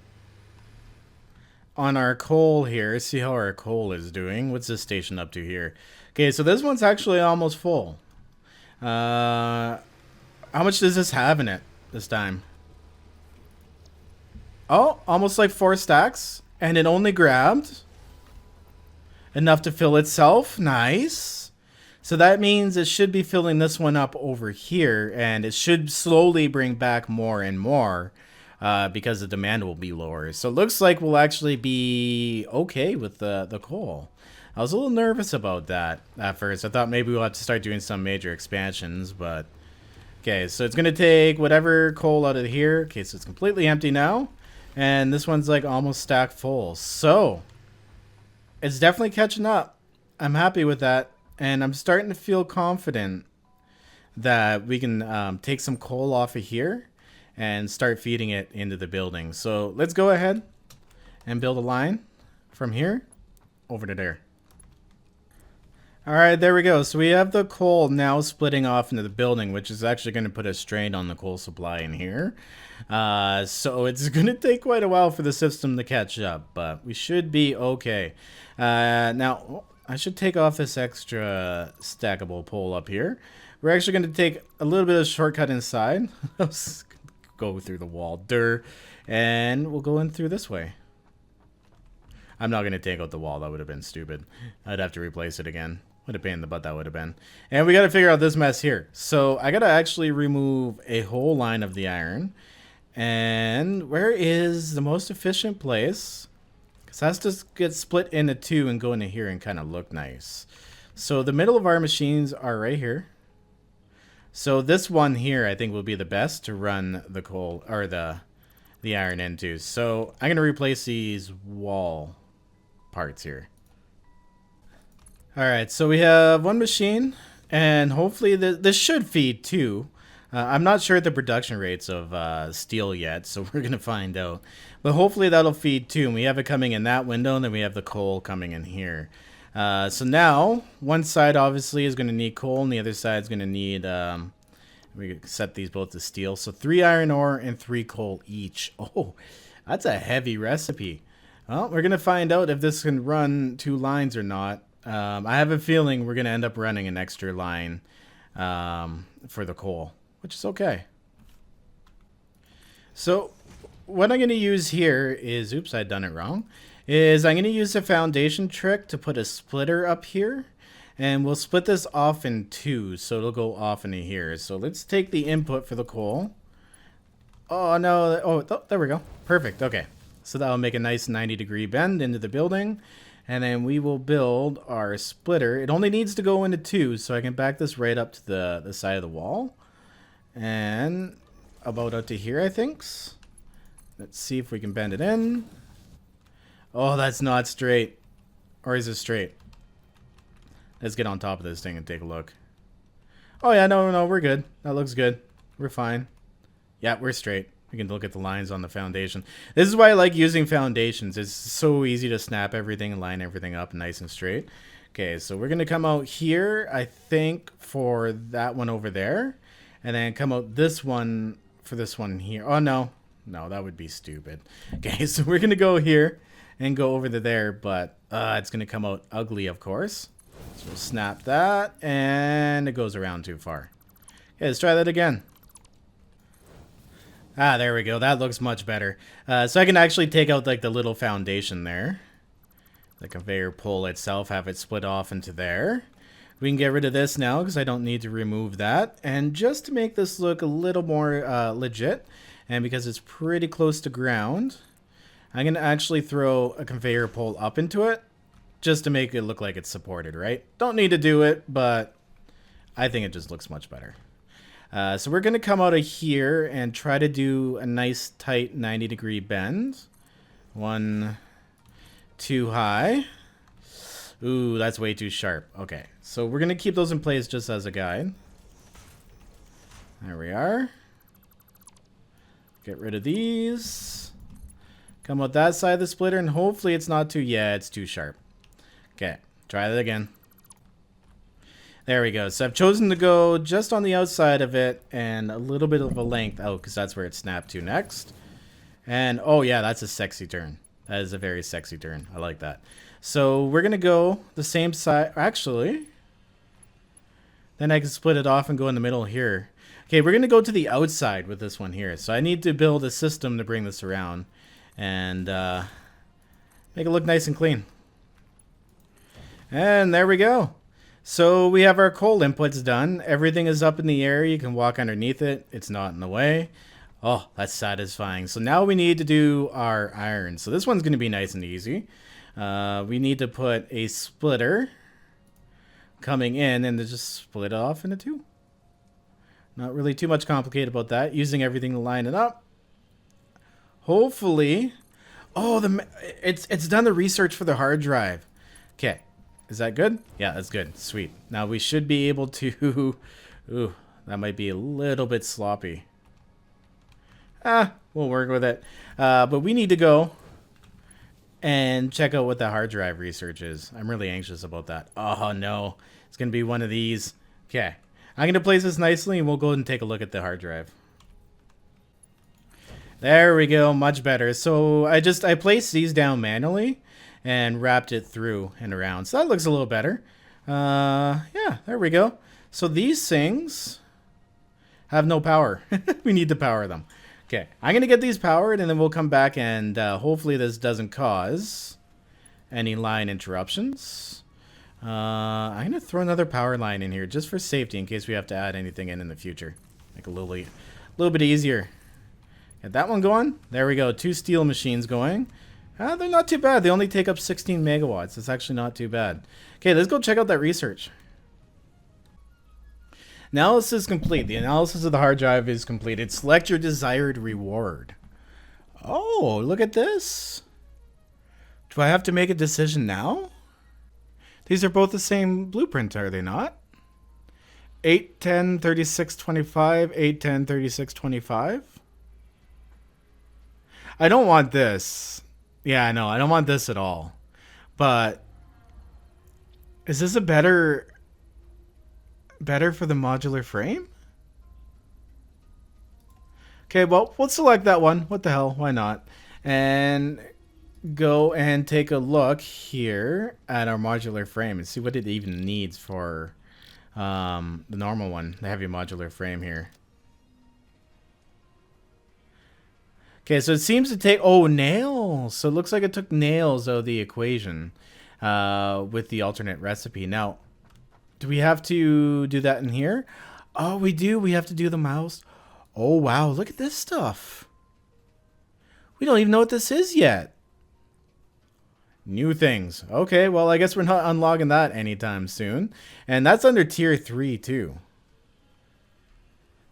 on our coal here, see how our coal is doing. What's this station up to here? Okay, so this one's actually almost full. How much does this have in it this time? Oh, almost like 4 stacks. And it only grabbed enough to fill itself. Nice. So that means it should be filling this one up over here, and it should slowly bring back more and more. Because the demand will be lower. So it looks like we'll actually be okay with the coal. I was a little nervous about that at first. I thought maybe we'll have to start doing some major expansions, but okay, so it's gonna take whatever coal out of here. Okay, so it's completely empty now, and this one's like almost stacked full. So it's definitely catching up. I'm happy with that. and I'm starting to feel confident that we can take some coal off of here and start feeding it into the building. So let's go ahead and build a line from here over to there. All right, there we go. So we have the coal now splitting off into the building, which is actually going to put a strain on the coal supply in here. So it's going to take quite a while for the system to catch up, but we should be okay. Now, I should take off this extra stackable pole up here. We're actually going to take a little bit of a shortcut inside. Let's go through the wall. And we'll go in through this way. I'm not going to take out the wall. That would have been stupid. I'd have to replace it again. What a pain in the butt that would have been. And we got to figure out this mess here. So I got to actually remove a whole line of the iron. And where is the most efficient place? Because it has to get split into two and go into here and kind of look nice. So the middle of our machines are right here. So this one here I think will be the best to run the coal or the iron into. So I'm going to replace these wall parts here. All right, so we have one machine, and hopefully this should feed two. I'm not sure the production rates of steel yet, so we're going to find out. But hopefully that'll feed two, and we have it coming in that window, and then we have the coal coming in here. So now, one side obviously is going to need coal, and the other side is going to need... we set these both to steel. So 3 iron ore and 3 coal each. Oh, that's a heavy recipe. Well, we're going to find out if this can run 2 lines or not. I have a feeling we're going to end up running an extra line for the coal, which is okay. So what I'm going to use here is, oops, I'd done it wrong, is I'm going to use the foundation trick to put a splitter up here. And we'll split this off in 2, so it'll go off into here. So let's take the input for the coal. Oh, no. Oh, there we go. Perfect. Okay. So that'll make a nice 90-degree bend into the building. And then we will build our splitter. It only needs to go into 2, so I can back this right up to the side of the wall. And about out to here, I think. Let's see if we can bend it in. Oh, that's not straight. Or is it straight? Let's get on top of this thing and take a look. Oh, yeah, no, we're good. That looks good. We're fine. Yeah, we're straight. We can look at the lines on the foundation. This is why I like using foundations. It's so easy to snap everything and line everything up nice and straight. Okay, so we're going to come out here, I think, for that one over there. And then come out this one for this one here. Oh, no. No, that would be stupid. Okay, so we're going to go here and go over to there. But it's going to come out ugly, of course. So we'll snap that, and it goes around too far. Okay, let's try that again. Ah, there we go. That looks much better. So I can actually take out like the little foundation there. The conveyor pole itself, have it split off into there. We can get rid of this now because I don't need to remove that. And just to make this look a little more legit, and because it's pretty close to ground, I'm going to actually throw a conveyor pole up into it. Just to make it look like it's supported, right? Don't need to do it, but I think it just looks much better. So we're going to come out of here and try to do a nice tight 90-degree bend. 1 too high. Ooh, that's way too sharp. Okay, so we're going to keep those in place just as a guide. There we are. Get rid of these. Come out that side of the splitter, and hopefully it's not too... Yeah, it's too sharp. Okay, try that again. There we go. So I've chosen to go just on the outside of it and a little bit of a length out because that's where it snapped to next. And, oh yeah, that's a sexy turn. That is a very sexy turn. I like that. So we're going to go the same side. Actually, then I can split it off and go in the middle here. Okay, we're going to go to the outside with this one here. So I need to build a system to bring this around and make it look nice and clean. And there we go. So we have our coal inputs done. Everything is up in the air. You can walk underneath it. It's not in the way. Oh, that's satisfying. So now we need to do our iron. So this one's going to be nice and easy. We need to put a splitter coming in and to just split it off into 2. Not really too much complicated about that. Using everything to line it up. Hopefully. Oh, it's done the research for the hard drive. Okay. Is that good? Yeah, that's good. Sweet. Now we should be able to... Ooh, that might be a little bit sloppy. We'll work with it. But we need to go and check out what the hard drive research is. I'm really anxious about that. Oh, no. It's going to be one of these. Okay. I'm going to place this nicely, and we'll go and take a look at the hard drive. There we go. Much better. So I placed these down manually and wrapped it through and around. So that looks a little better. Yeah, there we go. So these things have no power. We need to power them. Okay, I'm going to get these powered, and then we'll come back, and hopefully this doesn't cause any line interruptions. I'm going to throw another power line in here just for safety in case we have to add anything in the future. Make it a little bit easier. Get that one going. There we go. 2 steel machines going. They're not too bad. They only take up 16 megawatts. It's actually not too bad. Okay, let's go check out that research. Analysis is complete. The analysis of the hard drive is completed. Select your desired reward. Oh, look at this. Do I have to make a decision now? These are both the same blueprint, are they not? 8, 10, 36, 25, 8, 10, 36, 25. I don't want this. Yeah, I know. I don't want this at all. But is this a better for the modular frame? Okay, well, we'll select that one. What the hell? Why not? And go and take a look here at our modular frame and see what it even needs for the normal one, the heavy modular frame here. Okay, so it seems to take... Oh, nails! So it looks like it took nails out of the equation with the alternate recipe. Now, do we have to do that in here? Oh, we do. We have to do the mouse. Oh, wow. Look at this stuff. We don't even know what this is yet. New things. Okay, well, I guess we're not unlocking that anytime soon. And that's under tier 3, too.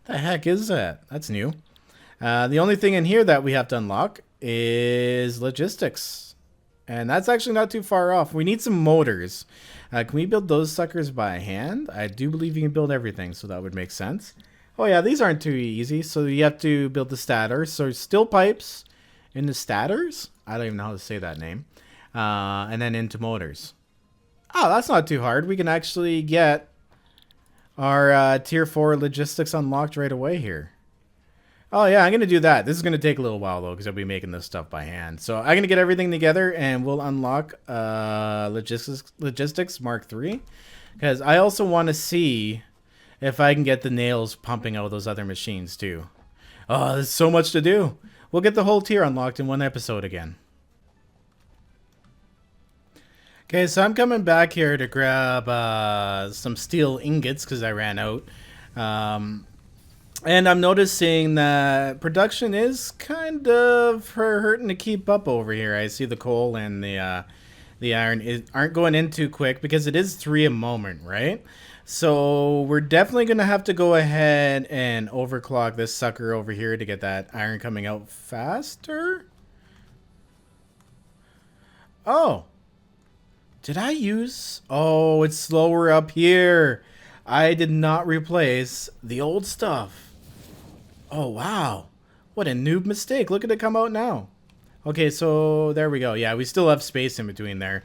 The heck is that? That's new. The only thing in here that we have to unlock is logistics. And that's actually not too far off. We need some motors. Can we build those suckers by hand? I do believe you can build everything, so that would make sense. Oh yeah, these aren't too easy. So you have to build the stators. So steel pipes into stators? I don't even know how to say that name. And then into motors. Oh, that's not too hard. We can actually get our tier 4 logistics unlocked right away here. Oh yeah, I'm going to do that. This is going to take a little while though because I'll be making this stuff by hand. So I'm going to get everything together and we'll unlock logistics Mark 3. Because I also want to see if I can get the nails pumping out of those other machines too. Oh, there's so much to do. We'll get the whole tier unlocked in one episode again. Okay, so I'm coming back here to grab some steel ingots because I ran out. And I'm noticing that production is kind of hurting to keep up over here. I see the coal and the iron aren't going in too quick because it is 3 a moment, right? So we're definitely going to have to go ahead and overclock this sucker over here to get that iron coming out faster. Oh. Did I use... Oh, it's slower up here. I did not replace the old stuff. Oh, wow. What a noob mistake. Look at it come out now. Okay, so there we go. Yeah, we still have space in between there.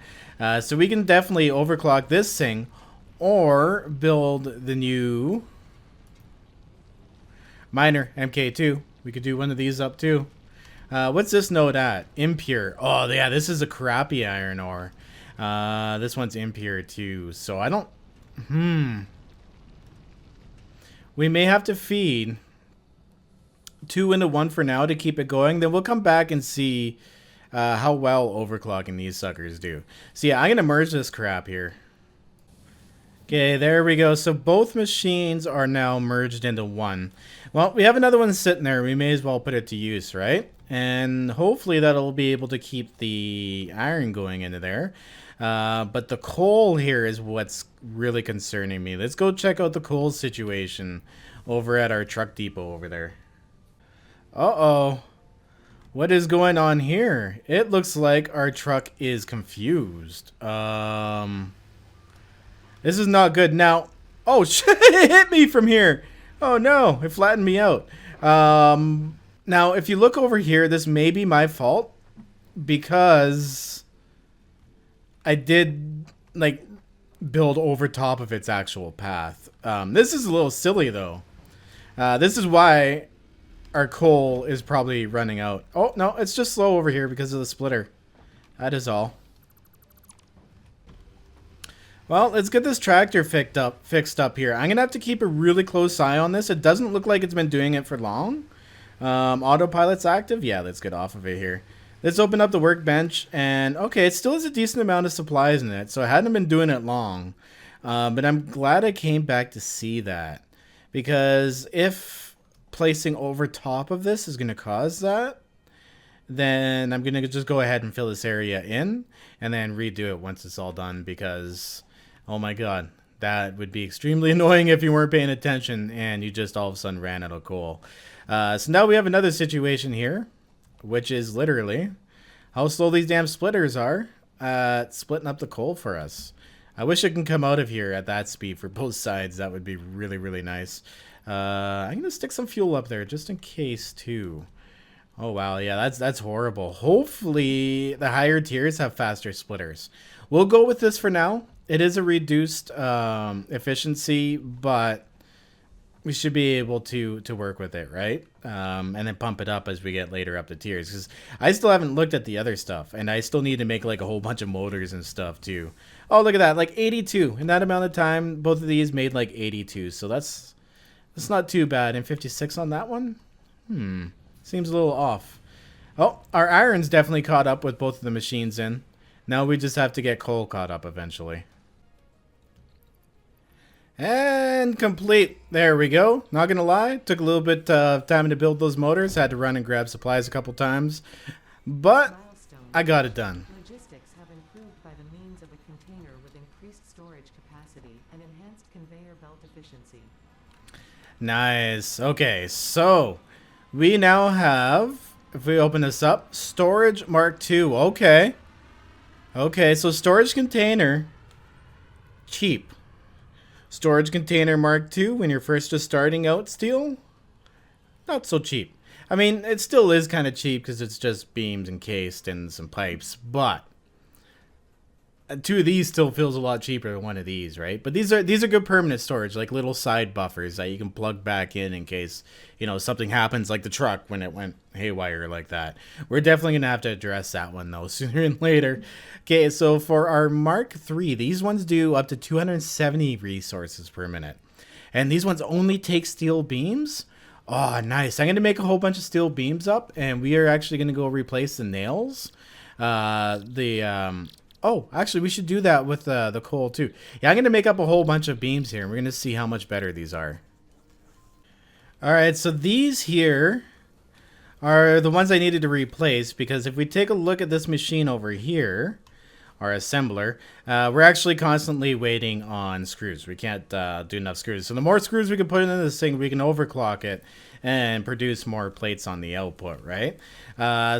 So we can definitely overclock this thing or build the new miner MK2. We could do one of these up too. What's this node at? Impure. Oh, yeah, this is a crappy iron ore. This one's impure too. So I don't... We may have to feed 2 into 1 for now to keep it going. Then we'll come back and see how well overclocking these suckers do. So yeah, I'm going to merge this crap here. Okay, there we go. So both machines are now merged into one. Well, we have another one sitting there. We may as well put it to use, right? And hopefully that'll be able to keep the iron going into there. But the coal here is what's really concerning me. Let's go check out the coal situation over at our truck depot over there. Uh-oh. What is going on here? It looks like our truck is confused. This is not good. Now, oh shit, it hit me from here. Oh no, it flattened me out. Now, if you look over here, this may be my fault because I did like build over top of its actual path. This is a little silly though. This is why our coal is probably running out. Oh no, it's just slow over here because of the splitter. That is all. Well, let's get this tractor fixed up here. I'm gonna have to keep a really close eye on this. It doesn't look like it's been doing it for long. Autopilot's active. Yeah, let's get off of it here. Let's open up the workbench, and okay, it still has a decent amount of supplies in it, so I hadn't been doing it long. But I'm glad I came back to see that, because if placing over top of this is gonna cause that, then I'm gonna just go ahead and fill this area in, and then redo it once it's all done, because oh my god, that would be extremely annoying if you weren't paying attention and you just all of a sudden ran out of coal. So now we have another situation here, which is literally how slow these damn splitters are splitting up the coal for us. I wish it can come out of here at that speed for both sides. That would be really, really nice. I'm going to stick some fuel up there just in case too. Oh wow, yeah, that's horrible. Hopefully the higher tiers have faster splitters. We'll go with this for now. It is a reduced efficiency, but we should be able to work with it, right? And then pump it up as we get later up the tiers. Because I still haven't looked at the other stuff, and I still need to make like a whole bunch of motors and stuff too. Oh, look at that, like 82. In that amount of time, both of these made like 82. So that's not too bad. And 56 on that one? Seems a little off. Oh, our iron's definitely caught up with both of the machines in. Now we just have to get coal caught up eventually. And complete. There we go. Not gonna lie, took a little bit of time to build those motors. Had to run and grab supplies a couple times, but I got it done. Logistics have improved by the means of a container with increased storage capacity and enhanced conveyor belt efficiency. Nice. Okay, so we now have, if we open this up, storage Mark II. Okay. Okay, so storage container, cheap. Storage container Mark II when you're first just starting out steel, not so cheap. I mean, it still is kind of cheap because it's just beams encased and some pipes, but two of these still feels a lot cheaper than one of these, right? But these are good permanent storage, like little side buffers that you can plug back in case, you know, something happens like the truck when it went haywire like that. We're definitely going to have to address that one though sooner and later. Okay, so for our Mark III, these ones do up to 270 resources per minute. And these ones only take steel beams. Oh, nice. I'm going to make a whole bunch of steel beams up, and we are actually going to go replace the nails. Oh, actually, we should do that with the coal, too. Yeah, I'm going to make up a whole bunch of beams here, and we're going to see how much better these are. All right, so these here are the ones I needed to replace, because if we take a look at this machine over here, our assembler, we're actually constantly waiting on screws. We can't do enough screws. So the more screws we can put in this thing, we can overclock it and produce more plates on the output, right?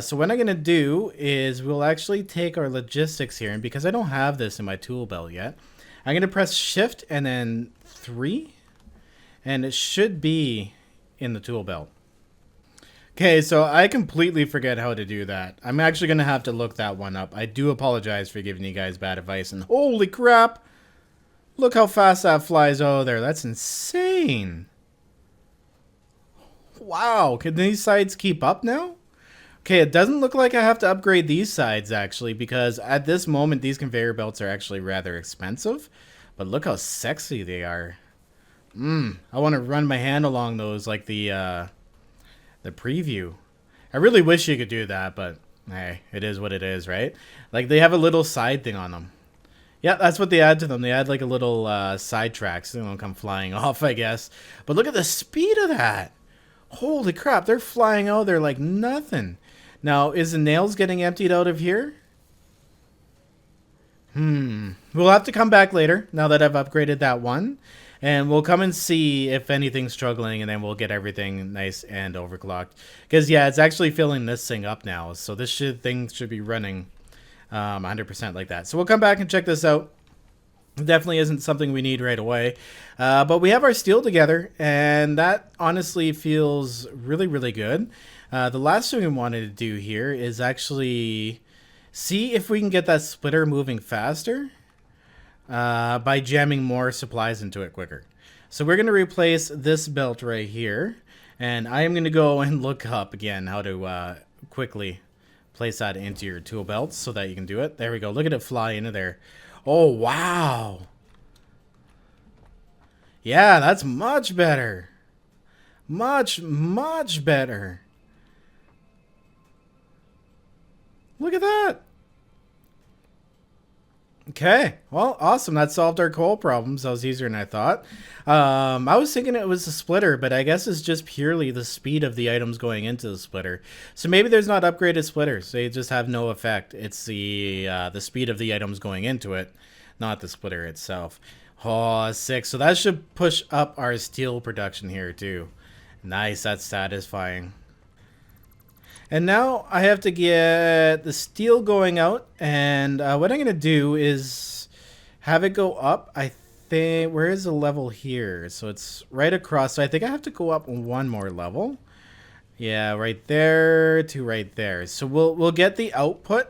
So what I'm going to do is we'll actually take our logistics here, and because I don't have this in my tool belt yet, I'm going to press shift and then 3, and it should be in the tool belt. Okay, so I completely forget how to do that. I'm actually going to have to look that one up. I do apologize for giving you guys bad advice, and holy crap, look how fast that flies over there. That's insane. Wow, can these sides keep up now? Okay, it doesn't look like I have to upgrade these sides, actually, because at this moment, these conveyor belts are actually rather expensive. But look how sexy they are. I want to run my hand along those like the preview. I really wish you could do that, but hey, it is what it is, right? Like, they have a little side thing on them. Yeah, that's what they add to them. They add like a little side tracks. They don't come flying off, I guess. But look at the speed of that. Holy crap, they're flying out there like nothing. Now, is the nails getting emptied out of here? We'll have to come back later, now that I've upgraded that one. And we'll come and see if anything's struggling, and then we'll get everything nice and overclocked. Because, yeah, it's actually filling this thing up now. So this thing should be running 100% like that. So we'll come back and check this out. Definitely isn't something we need right away. But we have our steel together, and that honestly feels really, really good. The last thing we wanted to do here is actually see if we can get that splitter moving faster by jamming more supplies into it quicker. So we're going to replace this belt right here, and I am going to go and look up again how to quickly place that into your tool belts so that you can do it. There we go. Look at it fly into there. Oh, wow. Yeah, that's much better. Much, much better. Look at that. Okay, well, awesome. That solved our coal problems. That was easier than I thought. I was thinking it was a splitter, but I guess it's just purely the speed of the items going into the splitter. So maybe there's not upgraded splitters. They just have no effect. It's the speed of the items going into it, not the splitter itself. Oh, sick. So that should push up our steel production here, too. Nice, that's satisfying. And now I have to get the steel going out, and what I'm going to do is have it go up. I think, where is the level here? So it's right across, so I think I have to go up one more level. Yeah, right there to right there. So we'll get the output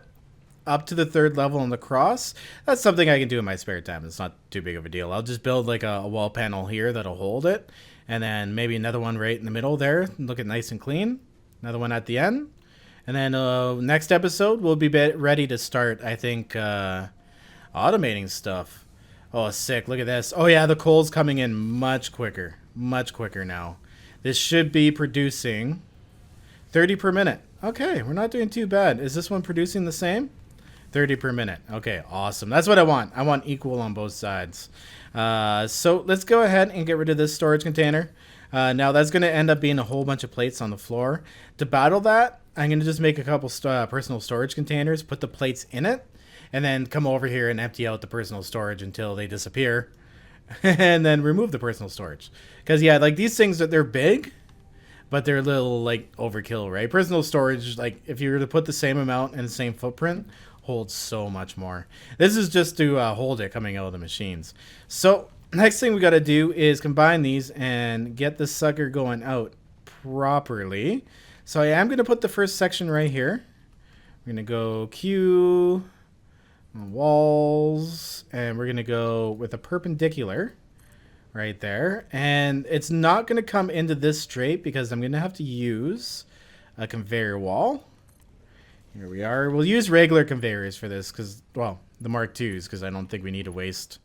up to the 3rd level on the cross. That's something I can do in my spare time. It's not too big of a deal. I'll just build like a wall panel here that'll hold it, and then maybe another one right in the middle there, look it nice and clean. Another one at the end. And then next episode, we'll be ready to start, I think, automating stuff. Oh, sick. Look at this. Oh, yeah, the coal's coming in much quicker. Much quicker now. This should be producing 30 per minute. Okay, we're not doing too bad. Is this one producing the same? 30 per minute. Okay, awesome. That's what I want. I want equal on both sides. So let's go ahead and get rid of this storage container. Now that's going to end up being a whole bunch of plates on the floor. To battle that, I'm going to just make a couple personal storage containers, put the plates in it, and then come over here and empty out the personal storage until they disappear, and then remove the personal storage. Because, yeah, like these things, they're big, but they're a little, like, overkill, right? Personal storage, like, if you were to put the same amount and the same footprint, holds so much more. This is just to hold it coming out of the machines. So next thing we got to do is combine these and get this sucker going out properly. So I am going to put the first section right here. We're going to go Q, walls, and we're going to go with a perpendicular right there. And it's not going to come into this straight because I'm going to have to use a conveyor wall. Here we are. We'll use regular conveyors for this because, well, the Mark IIs, because I don't think we need to waste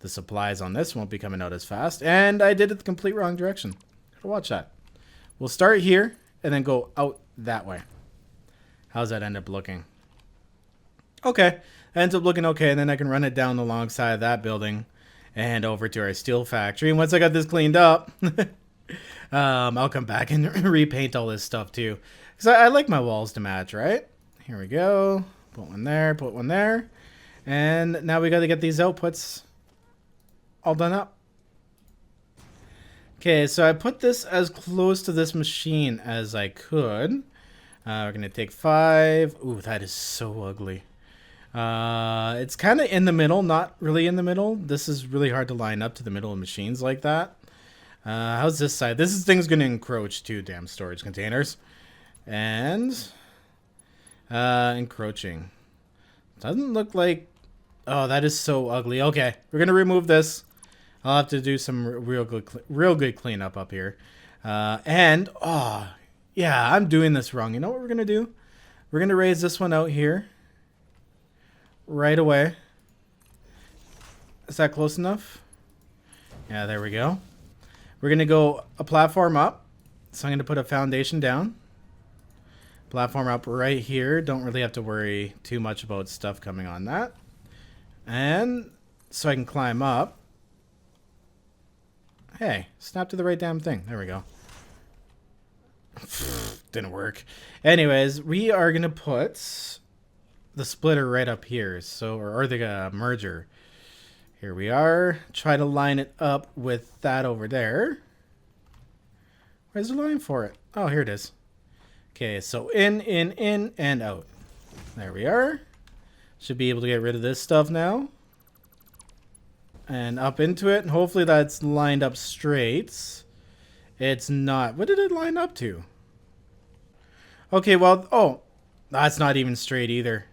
the supplies on this. Won't be coming out as fast. And I did it the complete wrong direction. Watch that. We'll start here and then go out that way. How's that end up looking? Okay. That ends up looking okay. And then I can run it down alongside that building and over to our steel factory. And once I got this cleaned up, I'll come back and repaint all this stuff too. Because I like my walls to match, right? Here we go. Put one there, put one there. And now we got to get these outputs all done up. Okay, so I put this as close to this machine as I could. We're going to take 5. Ooh, that is so ugly. It's kind of in the middle, not really in the middle. This is really hard to line up to the middle of machines like that. How's this side? This thing's going to encroach too, damn storage containers. And encroaching. Doesn't look like... Oh, that is so ugly. Okay, we're going to remove this. I'll have to do some real good cleanup up here. And, oh, yeah, I'm doing this wrong. You know what we're going to do? We're going to raise this one out here. Right away. Is that close enough? Yeah, there we go. We're going to go a platform up. So I'm going to put a foundation down. Platform up right here. Don't really have to worry too much about stuff coming on that. And so I can climb up. Hey, snap to the right damn thing. There we go. Didn't work. Anyways, we are going to put the splitter right up here. So, or the merger. Here we are. Try to line it up with that over there. Where's the line for it? Oh, here it is. Okay, so in, and out. There we are. Should be able to get rid of this stuff now. and up into it. And hopefully that's lined up straight. It's not. What did it line up to? Okay, well, oh, that's not even straight either.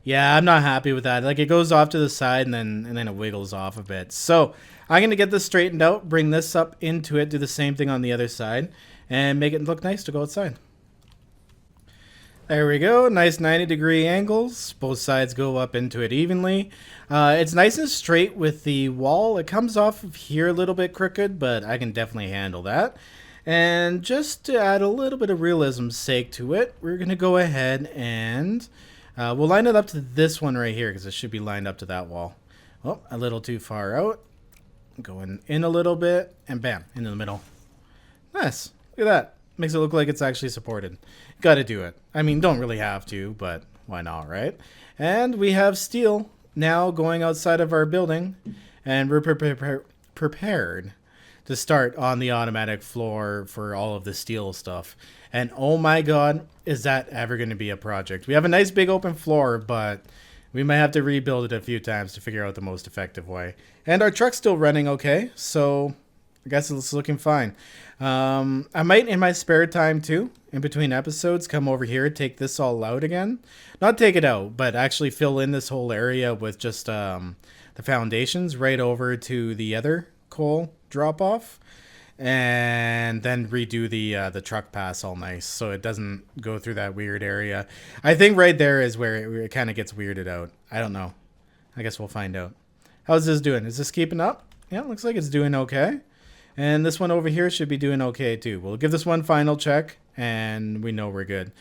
Yeah, I'm not happy with that. Like, it goes off to the side and then it wiggles off a bit. So I'm gonna get this straightened out, bring this up into it, do the same thing on the other side, and make it look nice to go outside. There we go. Nice 90-degree angles. Both sides go up into it evenly. It's nice and straight with the wall. It comes off of here a little bit crooked, but I can definitely handle that. And just to add a little bit of realism's sake to it, we're going to go ahead and we'll line it up to this one right here because it should be lined up to that wall. Oh, a little too far out. Going in a little bit, and bam, into the middle. Nice. Look at that. Makes it look like it's actually supported. Gotta do it. I mean, don't really have to, but why not, right? And we have steel now going outside of our building, and we're prepared to start on the automatic floor for all of the steel stuff. And oh my god, is that ever going to be a project? We have a nice big open floor, but we might have to rebuild it a few times to figure out the most effective way. And our truck's still running okay, so I guess it's looking fine. I might, in my spare time too, in between episodes, come over here, take this all out again. Not take it out, but actually fill in this whole area with just the foundations right over to the other coal drop-off. And then redo the truck pass all nice so it doesn't go through that weird area. I think right there is where it kind of gets weirded out. I don't know. I guess we'll find out. How's this doing? Is this keeping up? Yeah, looks like it's doing okay. And this one over here should be doing okay too. We'll give this one final check and we know we're good.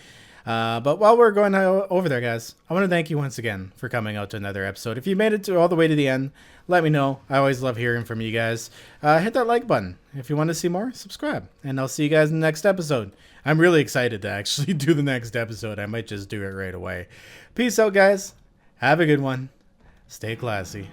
But while we're going over there, guys, I want to thank you once again for coming out to another episode. If you made it all the way to the end, let me know. I always love hearing from you guys. Hit that like button. If you want to see more, subscribe. And I'll see you guys in the next episode. I'm really excited to actually do the next episode. I might just do it right away. Peace out, guys. Have a good one. Stay classy.